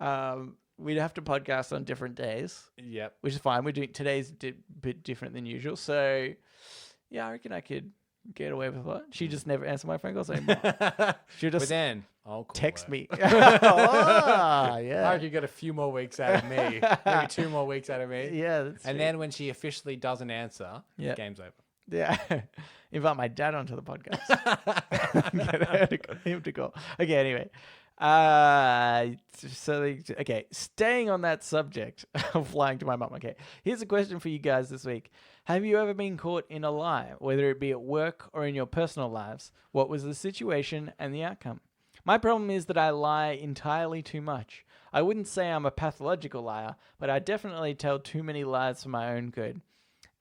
Yeah. We'd have to podcast on different days, Yep. which is fine. We're doing today's a bit different than usual. So, yeah, I reckon I could get away with that. She just never answered my phone calls anymore. She'll But just then I'll call text her. me. Oh, I yeah. reckon you got a few more weeks out of me. Maybe 2 more weeks out of me. Yeah, that's And true. then when she officially doesn't answer, Yeah. game's over. Yeah. Invite my dad onto the podcast. Get him to call. Okay, anyway. Okay, staying on that subject of lying to my mum. Okay, here's a question for you guys this week. Have you ever been caught in a lie, whether it be at work or in your personal lives? What was the situation and the outcome? My problem is that I lie entirely too much. I wouldn't say I'm a pathological liar, but I definitely tell too many lies for my own good.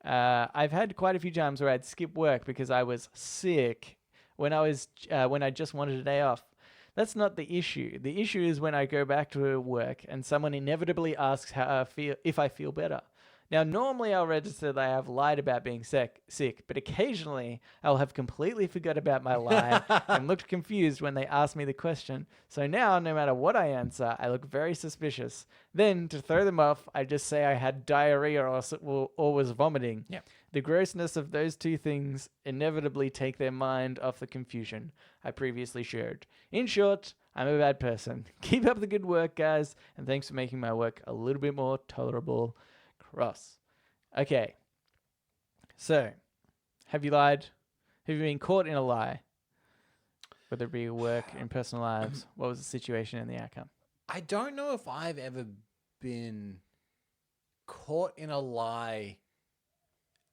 I've had quite a few times where I'd skip work because I was sick when I just wanted a day off. That's not the issue. The issue is when I go back to work and someone inevitably asks how I feel, if I feel better. Now, normally I'll register that I have lied about being sick, but occasionally I'll have completely forgot about my lie and looked confused when they ask me the question. So now, no matter what I answer, I look very suspicious. Then, to throw them off, I just say I had diarrhea or was vomiting. Yep. The grossness of those two things inevitably take their mind off the confusion I previously shared. In short, I'm a bad person. Keep up the good work, guys, and thanks for making my work a little bit more tolerable. Cross. Okay. So, have you lied? Have you been caught in a lie? Whether it be at work, in personal lives, what was the situation and the outcome? I don't know if I've ever been caught in a lie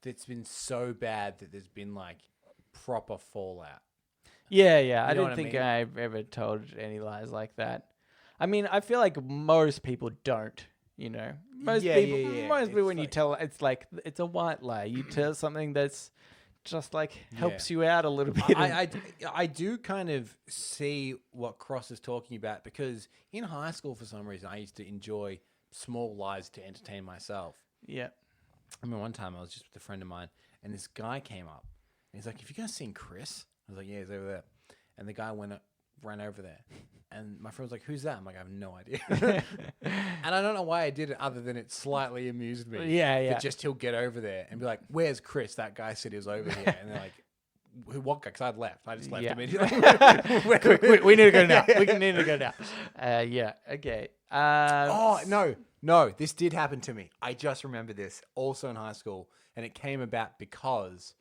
that's been so bad that there's been like proper fallout. Yeah. I know don't what I think mean? I've ever told any lies like that. I mean, I feel like most people don't, you know. Most Yeah, people, yeah. most people It's when you like- tell, it's like, it's a white lie. You tell something that's just like helps you out a little bit. I do kind of see what Cross is talking about because in high school, for some reason, I used to enjoy small lies to entertain myself. Yeah. I mean, one time I was just with a friend of mine, and this guy came up, and he's like, "Have you guys seen Chris?" I was like, "Yeah, he's over there." And the guy ran over there, and my friend was like, "Who's that?" I'm like, "I have no idea." And I don't know why I did it, other than it slightly amused me. Yeah. That just he'll get over there and be like, "Where's Chris?" That guy said he was over here, and they're like, "What guy?" Because I'd left. I just left Yeah. immediately. Quick, we need to go now. We need to go now. Yeah. Okay. Oh, no, this did happen to me. I just remember this, also in high school, and it came about because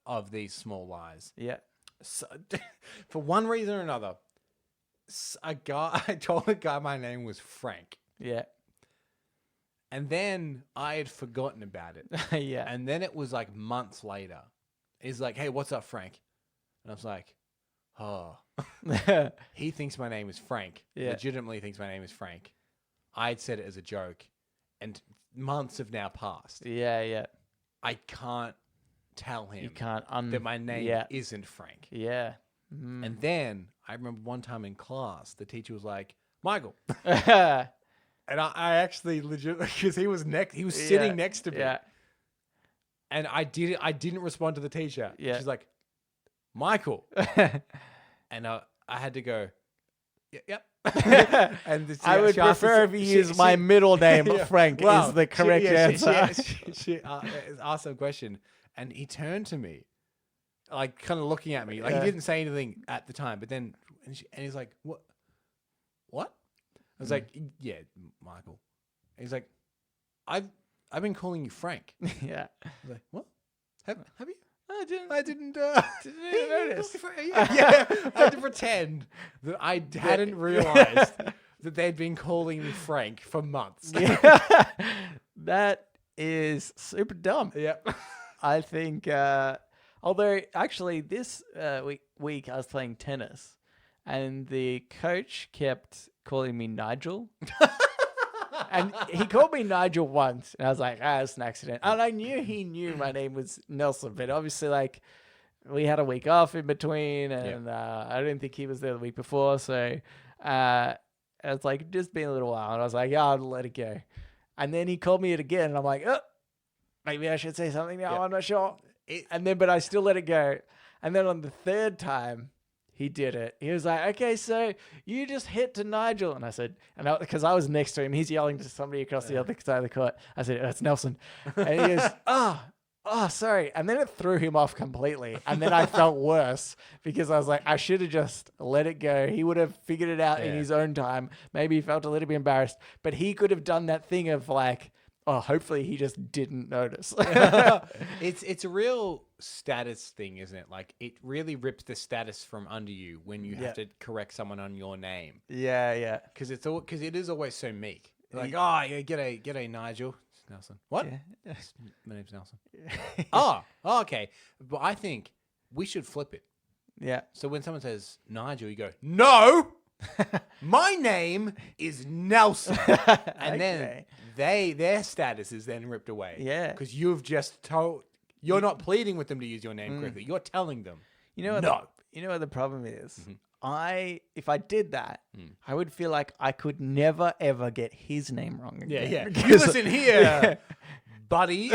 of these small lies. Yeah. So, for one reason or another, I told a guy my name was Frank, Yeah. and then I had forgotten about it. Yeah. And then it was like months later. He's like, "Hey, what's up, Frank?" And I was like, "Oh." He thinks my name is Frank. Yeah. Legitimately thinks my name is Frank. I'd said it as a joke, and months have now passed. Yeah. I can't tell him You can't that my name Yeah. isn't Frank. Yeah. And then I remember one time in class, the teacher was like, "Michael," Yeah. and I actually legitimately, because he was sitting next to me, Yeah. and I didn't respond to the teacher. Yeah. She's like, "Michael," and I had to go, "Yep." And I would prefer if you use my middle name, Frank, Well, is the correct answer. She asked a question, and he turned to me, like kind of looking at me, like Yeah. he didn't say anything at the time, but then and he's like, "What? What?" I was like, "Yeah, Michael." And he's like, "I I've been calling you Frank. Yeah. I was like, what? Have you? I didn't. I didn't. Didn't even notice. Yeah. I had to pretend that I hadn't realized that they'd been calling me Frank for months. Yeah. That is super dumb. Yep. I think, although actually this week I was playing tennis and the coach kept calling me Nigel. And he called me Nigel once and I was like, it's an accident. And I knew he knew my name was Nelson, but obviously like we had a week off in between and I didn't think he was there the week before. So it's like just been a little while and I was like, yeah, I'll let it go. And then he called me it again and I'm like, maybe I should say something now. I'm not sure. But I still let it go. And then on the third time, he did it. He was like, okay, so you just hit to Nigel. And I said, because I was next to him, he's yelling to somebody across the other side of the court. I said, that's Nelson. And he goes, oh, sorry. And then it threw him off completely. And then I felt worse because I was like, I should have just let it go. He would have figured it out in his own time. Maybe he felt a little bit embarrassed, but he could have done that thing of like, hopefully he just didn't notice. It's a real status thing, isn't it? Like it really rips the status from under you when you have to correct someone on your name. Yeah. Because it is always so meek. Like, g'day, Nigel. It's Nelson. What? Yeah. My name's Nelson. Okay. But I think we should flip it. Yeah. So when someone says Nigel, you go, no, my name is Nelson. And then their status is then ripped away. Yeah. Because you've just you're not pleading with them to use your name correctly. You're telling them. You know what the problem is? Mm-hmm. If I did that, I would feel like I could never ever get his name wrong again. Yeah. Because- You listen here, buddy.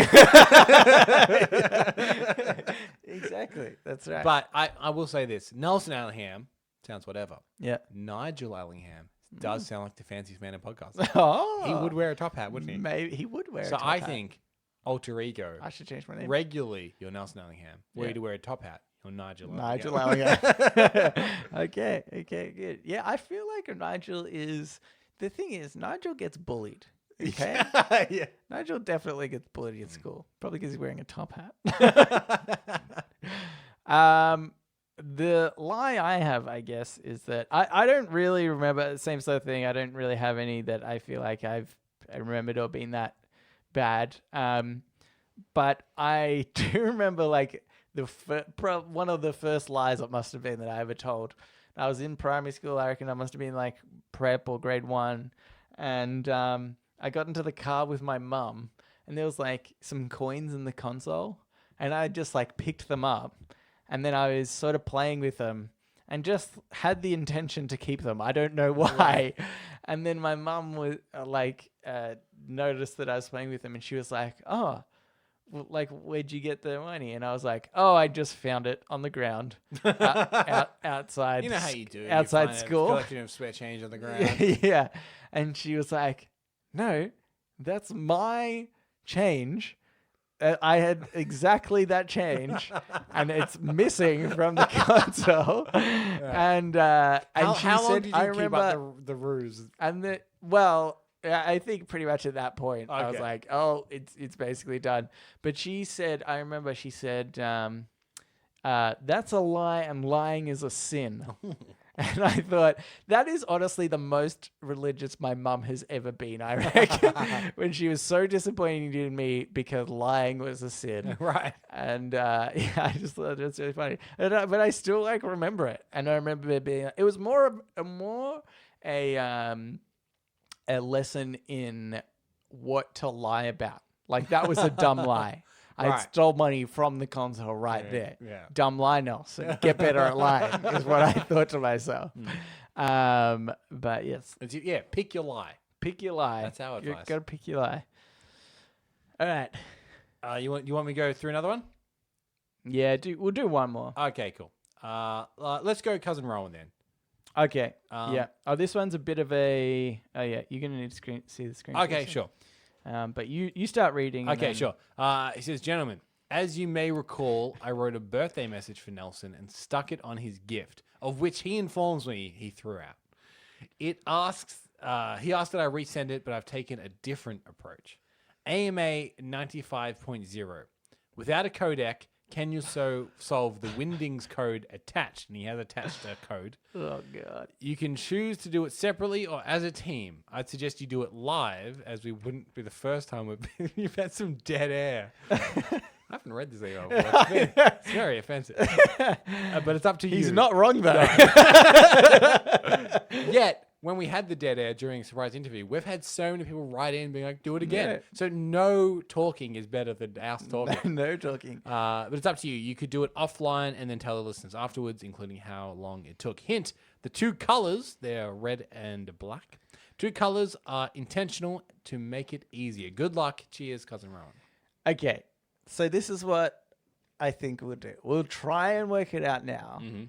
Exactly. That's right. But I will say this. Nelson Allingham sounds whatever. Yeah. Nigel Allingham does sound like the fanciest man in podcasts. Oh. He would wear a top hat, wouldn't he? Maybe he would wear a So top I hat. think alter ego. I should change my name. Regularly, you're Nelson Allingham. Were you to wear a top hat, you're Nigel Nigel Allingham. Allingham. Okay, good. Yeah, I feel like Nigel is... The thing is, Nigel gets bullied. Okay? Yeah. Nigel definitely gets bullied at school. Probably because he's wearing a top hat. The lie I have, I guess, is that I don't really remember the same sort of thing. I don't really have any that I feel like I remembered or been that bad. But I do remember like one of the first lies it must have been that I ever told. I was in primary school. I reckon I must have been like prep or grade 1. And I got into the car with my mum and there was like some coins in the console and I just like picked them up. And then I was sort of playing with them and just had the intention to keep them. I don't know why. Right. And then my mum was noticed that I was playing with them and she was like, oh, like, where'd you get the money? And I was like, oh, I just found it on the ground outside. You know how you do. Outside you find school. A collection of spare change on the ground. Yeah. And she was like, no, that's my change. I had exactly that change, and it's missing from the console. Yeah. And she how said, long did you "I keep remember up the ruse?" And I think pretty much at that point, I was like, "Oh, it's basically done." But she said, I remember she said, "That's a lie, and lying is a sin." And I thought, that is honestly the most religious my mum has ever been, I reckon, when she was so disappointed in me because lying was a sin. Right. And I just thought it was really funny. But I still like remember it. And I remember it being, it was more a lesson in what to lie about. Like that was a dumb lie. I stole money from the console there. Yeah. Dumb lie, Nelson. Get better at lying is what I thought to myself. But yes. Pick your lie. Pick your lie. That's our advice. You've got to pick your lie. All right. You want me to go through another one? Yeah, we'll do one more. Okay, cool. Let's go Cousin Rowan then. Okay. Yeah. Oh, this one's a bit of a... Oh, yeah. You're going to need to see the screen. Okay, sure. But you start reading. Okay, sure. He says, gentlemen, as you may recall, I wrote a birthday message for Nelson and stuck it on his gift, of which he informs me he threw out. He asked that I resend it, but I've taken a different approach. AMA 95.0. Without a codec, can you solve the Windings code attached? And he has attached a code. Oh, God. You can choose to do it separately or as a team. I'd suggest you do it live, as we wouldn't be the first time you've had some dead air. I haven't read this email before. It's very offensive. But it's up to you. He's not wrong, though. Yet, when we had the dead air during a surprise interview, we've had so many people write in being like, do it again. Yeah. So no talking is better than us talking. No talking. But it's up to you. You could do it offline and then tell the listeners afterwards, including how long it took. Hint, the two colors, they're red and black. Two colors are intentional to make it easier. Good luck. Cheers, Cousin Rowan. Okay. So this is what I think we'll do. We'll try and work it out now. Mm-hmm.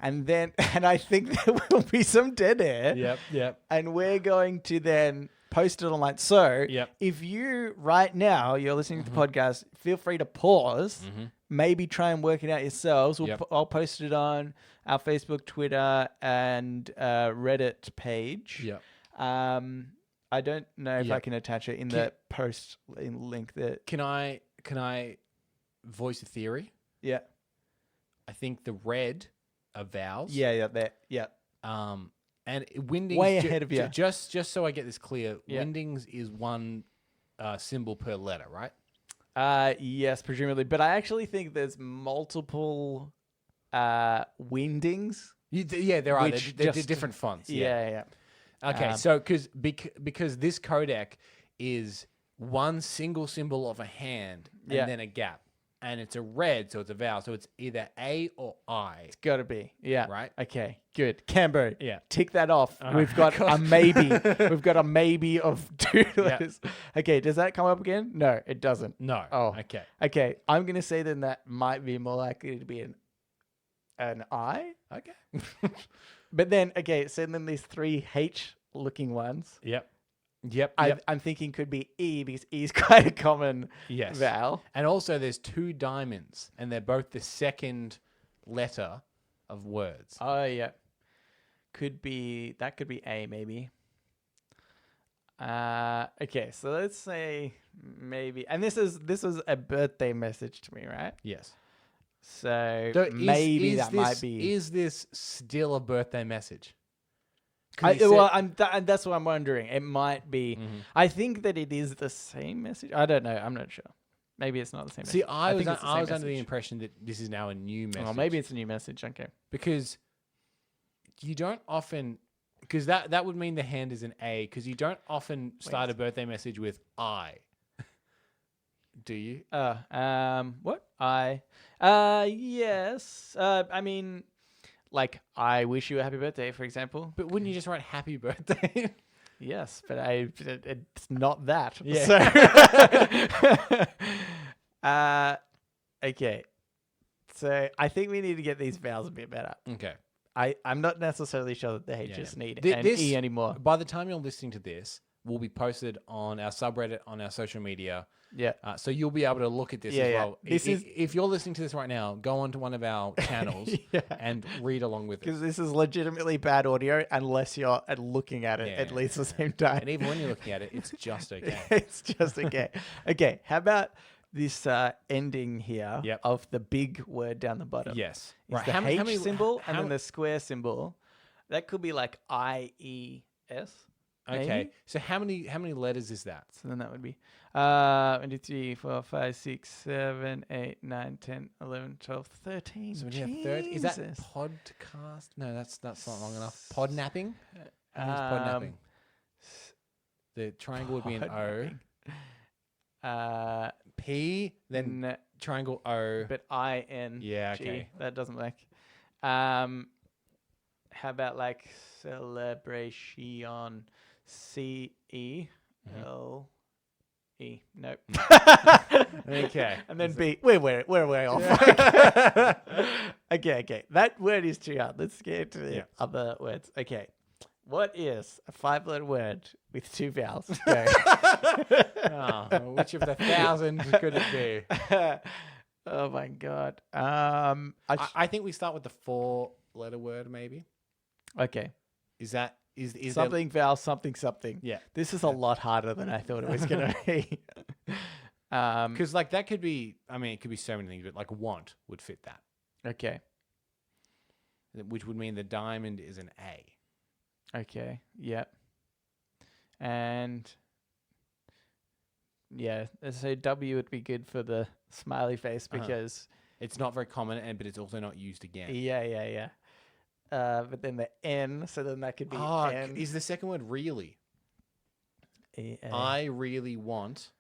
And I think there will be some dead air. Yep. And we're going to then post it online. So Yep. if you right now, you're listening to the podcast, feel free to pause, maybe try and work it out yourselves. I'll post it on our Facebook, Twitter, and Reddit page. Yep. I don't know if I can attach it in the post link that. Can I voice a theory? Yeah. I think the red are vowels. Yeah. And Windings Way ahead of you. Just so I get this clear, Yeah. Windings is one symbol per letter, right? Yes, presumably. But I actually think there's multiple windings. Yeah, there are. Which They're just- different fonts. Yeah. Okay, so because this codec is one single symbol of a hand and then a gap, and it's a red, so it's a vowel, so it's either A or I. It's got to be. Yeah. Right? Okay, good. Cambo, Yeah. tick that off. All We've right. got a maybe. We've got a maybe of two Yeah. letters. Okay, does that come up again? No, it doesn't. No. Oh. Okay. Okay, I'm going to say then that might be more likely to be an I. Okay. But then, okay, so then these three H-looking ones, Yep. I'm thinking could be E because E is quite a common Yes. vowel. And also there's two diamonds, and they're both the second letter of words. Oh, yeah. Could be A maybe. Okay, so let's say maybe, and this is a birthday message to me, right? Yes. So So maybe that this, might be. Is this still a birthday message? And that's what I'm wondering. It might be. Mm-hmm. I think that it is the same message. I don't know. I'm not sure. Maybe it's not the same. See, message. I think was it's the I same was under the message. impression that this is now a new message. Oh, maybe it's a new message. Okay. Because you don't often, because that would mean the hand is an A, because you don't often start a birthday message with I. Do you? What? Yes. I mean, like, I wish you a happy birthday, for example. But wouldn't you just write happy birthday? Yes, but it's not that. Yeah. So, okay. So I think we need to get these vowels a bit better. Okay. I'm not necessarily sure that the H's Yeah. need an E anymore. By the time you're listening to this, will be posted on our subreddit, on our social media. Yeah. So you'll be able to look at this as Yeah. well. This is- If you're listening to this right now, go onto one of our channels Yeah. and read along with it. Because this is legitimately bad audio unless you're looking at it at Yeah. least the same time. And even when you're looking at it, it's just okay. It's just okay. Okay, how about this ending here Yep. of the big word down the bottom? Yes. Is Right. the How many- H symbol how and then many- the square symbol. That could be like IES. Okay. maybe? So how many letters is that? So then that would be 1, 2, 3, 4, 5, 6, 7, 8, 9, 10, 11, 12, 13. So when you have third, is that Jesus. podcast? No, that's not long enough. Podnapping? How many is podnapping? The triangle would be an O. Podnapping. P, then N- triangle O. but IN. Yeah, okay. That doesn't work. How about like celebration? CE L E. Nope. Okay. And then B. We're way off. Okay. That word is too hard. Let's get to the other words. Okay. What is a 5-letter word with 2 vowels? Go. Which of the 1,000 could it be? Oh my god. I think we start with the 4-letter word, maybe. Okay. Is that Is there, something vowel something something. Yeah. This is a lot harder than I thought it was going to be. because like that could be, I mean, it could be so many things, but like want would fit that, Okay. which would mean the diamond is an A. Okay. Yep. And yeah, so W would be good for the smiley face because It's not very common, but it's also not used again. yeah. But then the N, so then that could be Oh, N. is the second word really? E-A. I really want.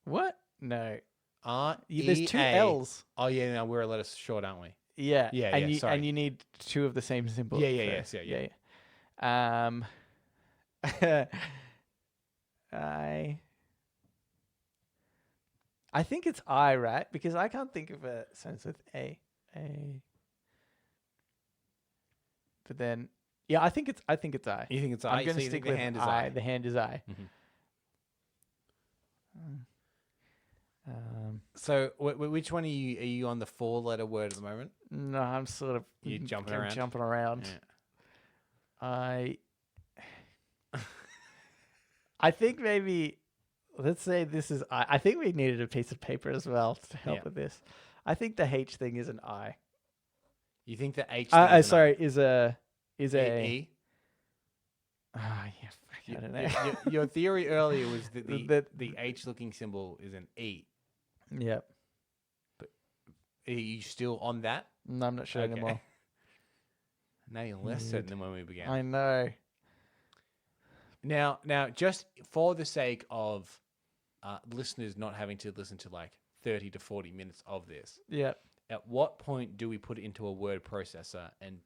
What? No. R-E-A. There's two L's. Oh yeah, no, we're a letter short, aren't we? Yeah. Yeah, and yeah, you sorry. and you need two of the same symbol. Yeah, yes, yeah. I think it's I, right? Because I can't think of a sentence with A. But then, yeah, I think it's I. You think it's I? I'm going So to you think stick the with hand is I. I. The hand is I. So which one are you? Are you on the 4-letter word at the moment? No, I'm sort of You're jumping I'm around? Jumping around. Yeah. I think maybe, let's say this is I. I think we needed a piece of paper as well to help Yeah. with this. I think the H thing is an I. You think the H? thing is an Sorry, is I? a. E? Yeah, fuck, I don't know. Your theory earlier was that That- the H-looking symbol is an E. Yep. Are you still on that? No, I'm not sure anymore. Now you're less certain than when we began. I know. Now, just for the sake of listeners not having to listen to like 30 to 40 minutes of this, Yep. at what point do we put it into a word processor and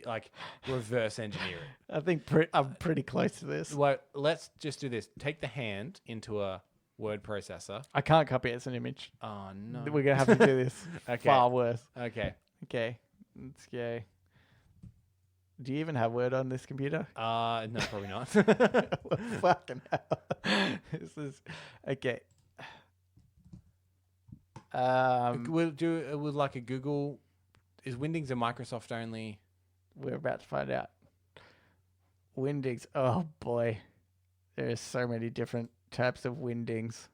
like reverse engineer it? I think I'm pretty close to this. Well, let's just do this. Take the hand into a word processor. I can't copy it as an image. Oh, no. We're going to have to do this. Okay. Far worse. Okay. Okay. Let's go. Do you even have Word on this computer? No, probably not. Fucking hell. This is... Okay. We'll do it with like a Google. Is Windings a Microsoft only? We're about to find out. Windings. Oh, boy. There are so many different types of windings.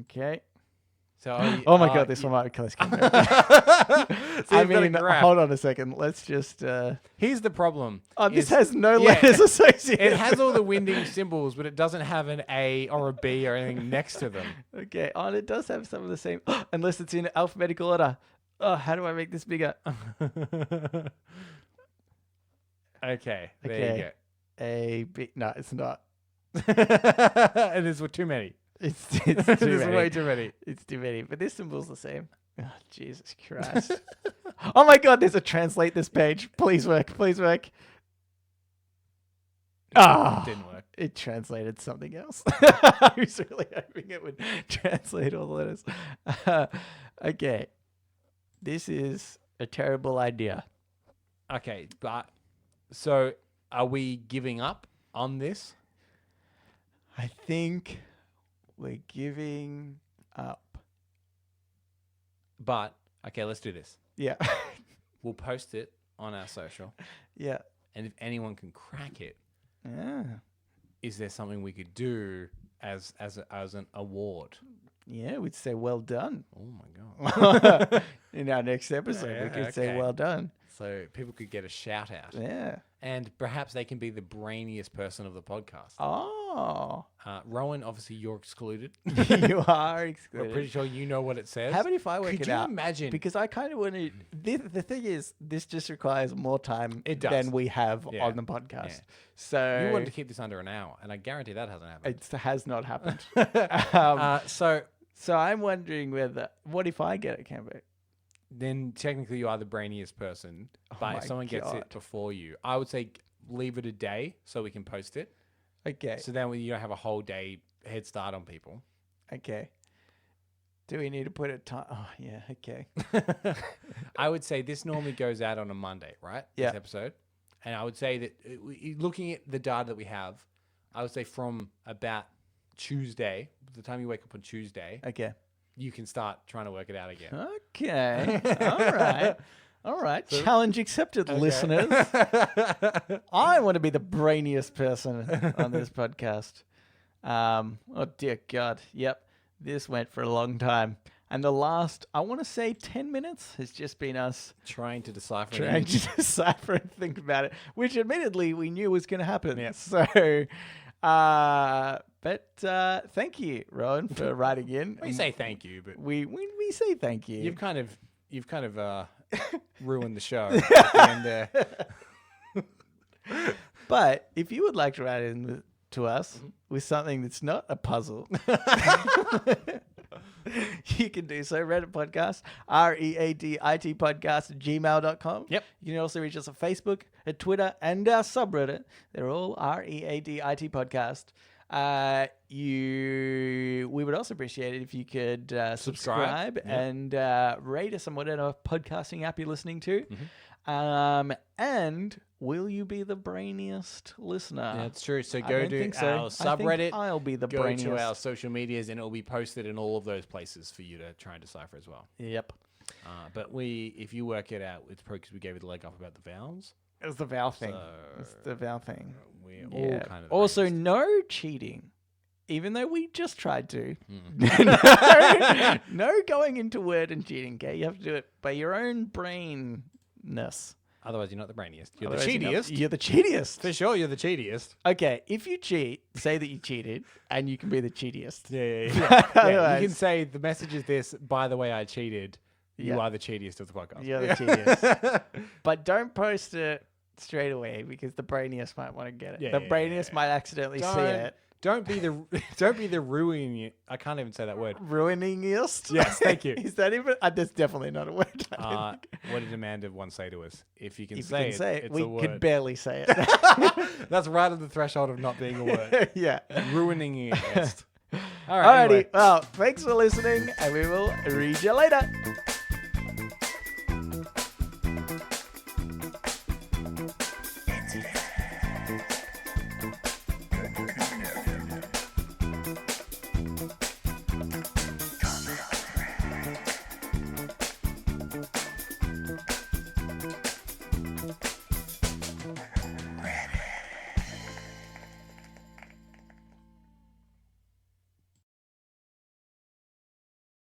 Okay. So Oh my god, this one might be close. I mean, hold on a second. Let's just... Here's the problem. Oh, this has no letters associated. It has all the winding symbols, but it doesn't have an A or a B or anything next to them. Okay. Oh, and it does have some of the same... Unless it's in alphabetical order. Oh, how do I make this bigger? Okay, there Okay. you go. A, B... No, it's not. And there's too many. It's too There's many. way too many. It's too many. But this symbol's the same. Oh, Jesus Christ. Oh my god, there's a translate this page. Please work. Please work. Ah, Didn't work. it translated something else. I was really hoping it would translate all the letters. Okay. This is a terrible idea. Okay, but so are we giving up on this? I think we're giving up. But okay, let's do this. Yeah. We'll post it on our social, Yeah. and if anyone can crack it, Yeah. is there something we could do as an award? Yeah, we'd say well done. Oh my god! In our next episode, we Yeah, could say okay. well done. So people could get a shout out, Yeah. and perhaps they can be the brainiest person of the podcast. Oh. Rowan, obviously you're excluded. You are We're excluded. pretty sure you know what it says. How about if I work Could it you out? imagine? Because I kind of want to. The thing is, this just requires more time It does. than we have Yeah. on the podcast. Yeah. So You wanted to keep this under an hour, and I guarantee that hasn't happened. it has not happened. So So I'm wondering whether. What if I get a camper? then technically you are the brainiest person, but my if someone gets God. it before you, I would say leave it a day so we can post it. Okay. So then you don't have a whole day head start on people. Okay. Do we need to put a time? Oh yeah. Okay. I would say this normally goes out on a Monday, right? Yeah. This episode. And I would say that looking at the data that we have, I would say from about Tuesday, the time you wake up on Tuesday, Okay. you can start trying to work it out again. Okay. All right. All right. Challenge accepted, listeners. I want to be the brainiest person on this podcast. Oh, dear God. Yep. This went for a long time. And the last, I want to say 10 minutes has just been us Trying to decipher. trying to decipher and think about it, which admittedly we knew was going to happen. Yeah. So, thank you, Rowan, for writing in. We say thank you, but We say thank you. you've kind of ruined the show at the end there. But if you would like to write in to us with something that's not a puzzle, you can do so. Reddit podcast, READIT podcast at gmail.com. Yep. You can also reach us on Facebook, at Twitter, and our subreddit. They're all READIT podcast. We would also appreciate it if you could subscribe and rate us on whatever podcasting app you're listening to. And will you be the brainiest listener? That's true. So I go don't to think so. our I subreddit. think I'll be the Go brainiest. to our social medias, and it will be posted in all of those places for you to try and decipher as well. Yep. But if you work it out, it's probably because we gave it the leg off about the vowels. It was the vowel thing. So It's the vowel thing. We're all kind of Also, brainiest. no cheating. Even though we just tried to. no going into Word and cheating, okay? You have to do it by your own brainness. Otherwise, you're not the brainiest. You're Otherwise, the cheatiest. You're the cheatiest. For sure, you're the cheatiest. Okay, if you cheat, say that you cheated, and you can be the cheatiest. Yeah. Otherwise- You can say the message is this. By the way, I cheated. Yeah. You are the cheatiest of the podcast. You're the cheatiest. But don't post it straight away because the brainiest might want to get it. Yeah, the yeah, brainiest might accidentally see it. Don't be the ruining. I can't even say that word. Ruiningest? Yes, thank you. Is that even? That's definitely not a word. I don't think. What did Amanda once say to us? If you can If say you can say it, it's we a word. could barely say it. That's right on the threshold of not being a word. Yeah. Ruining it. All right. Alrighty. Well, thanks for listening, and we will read you later.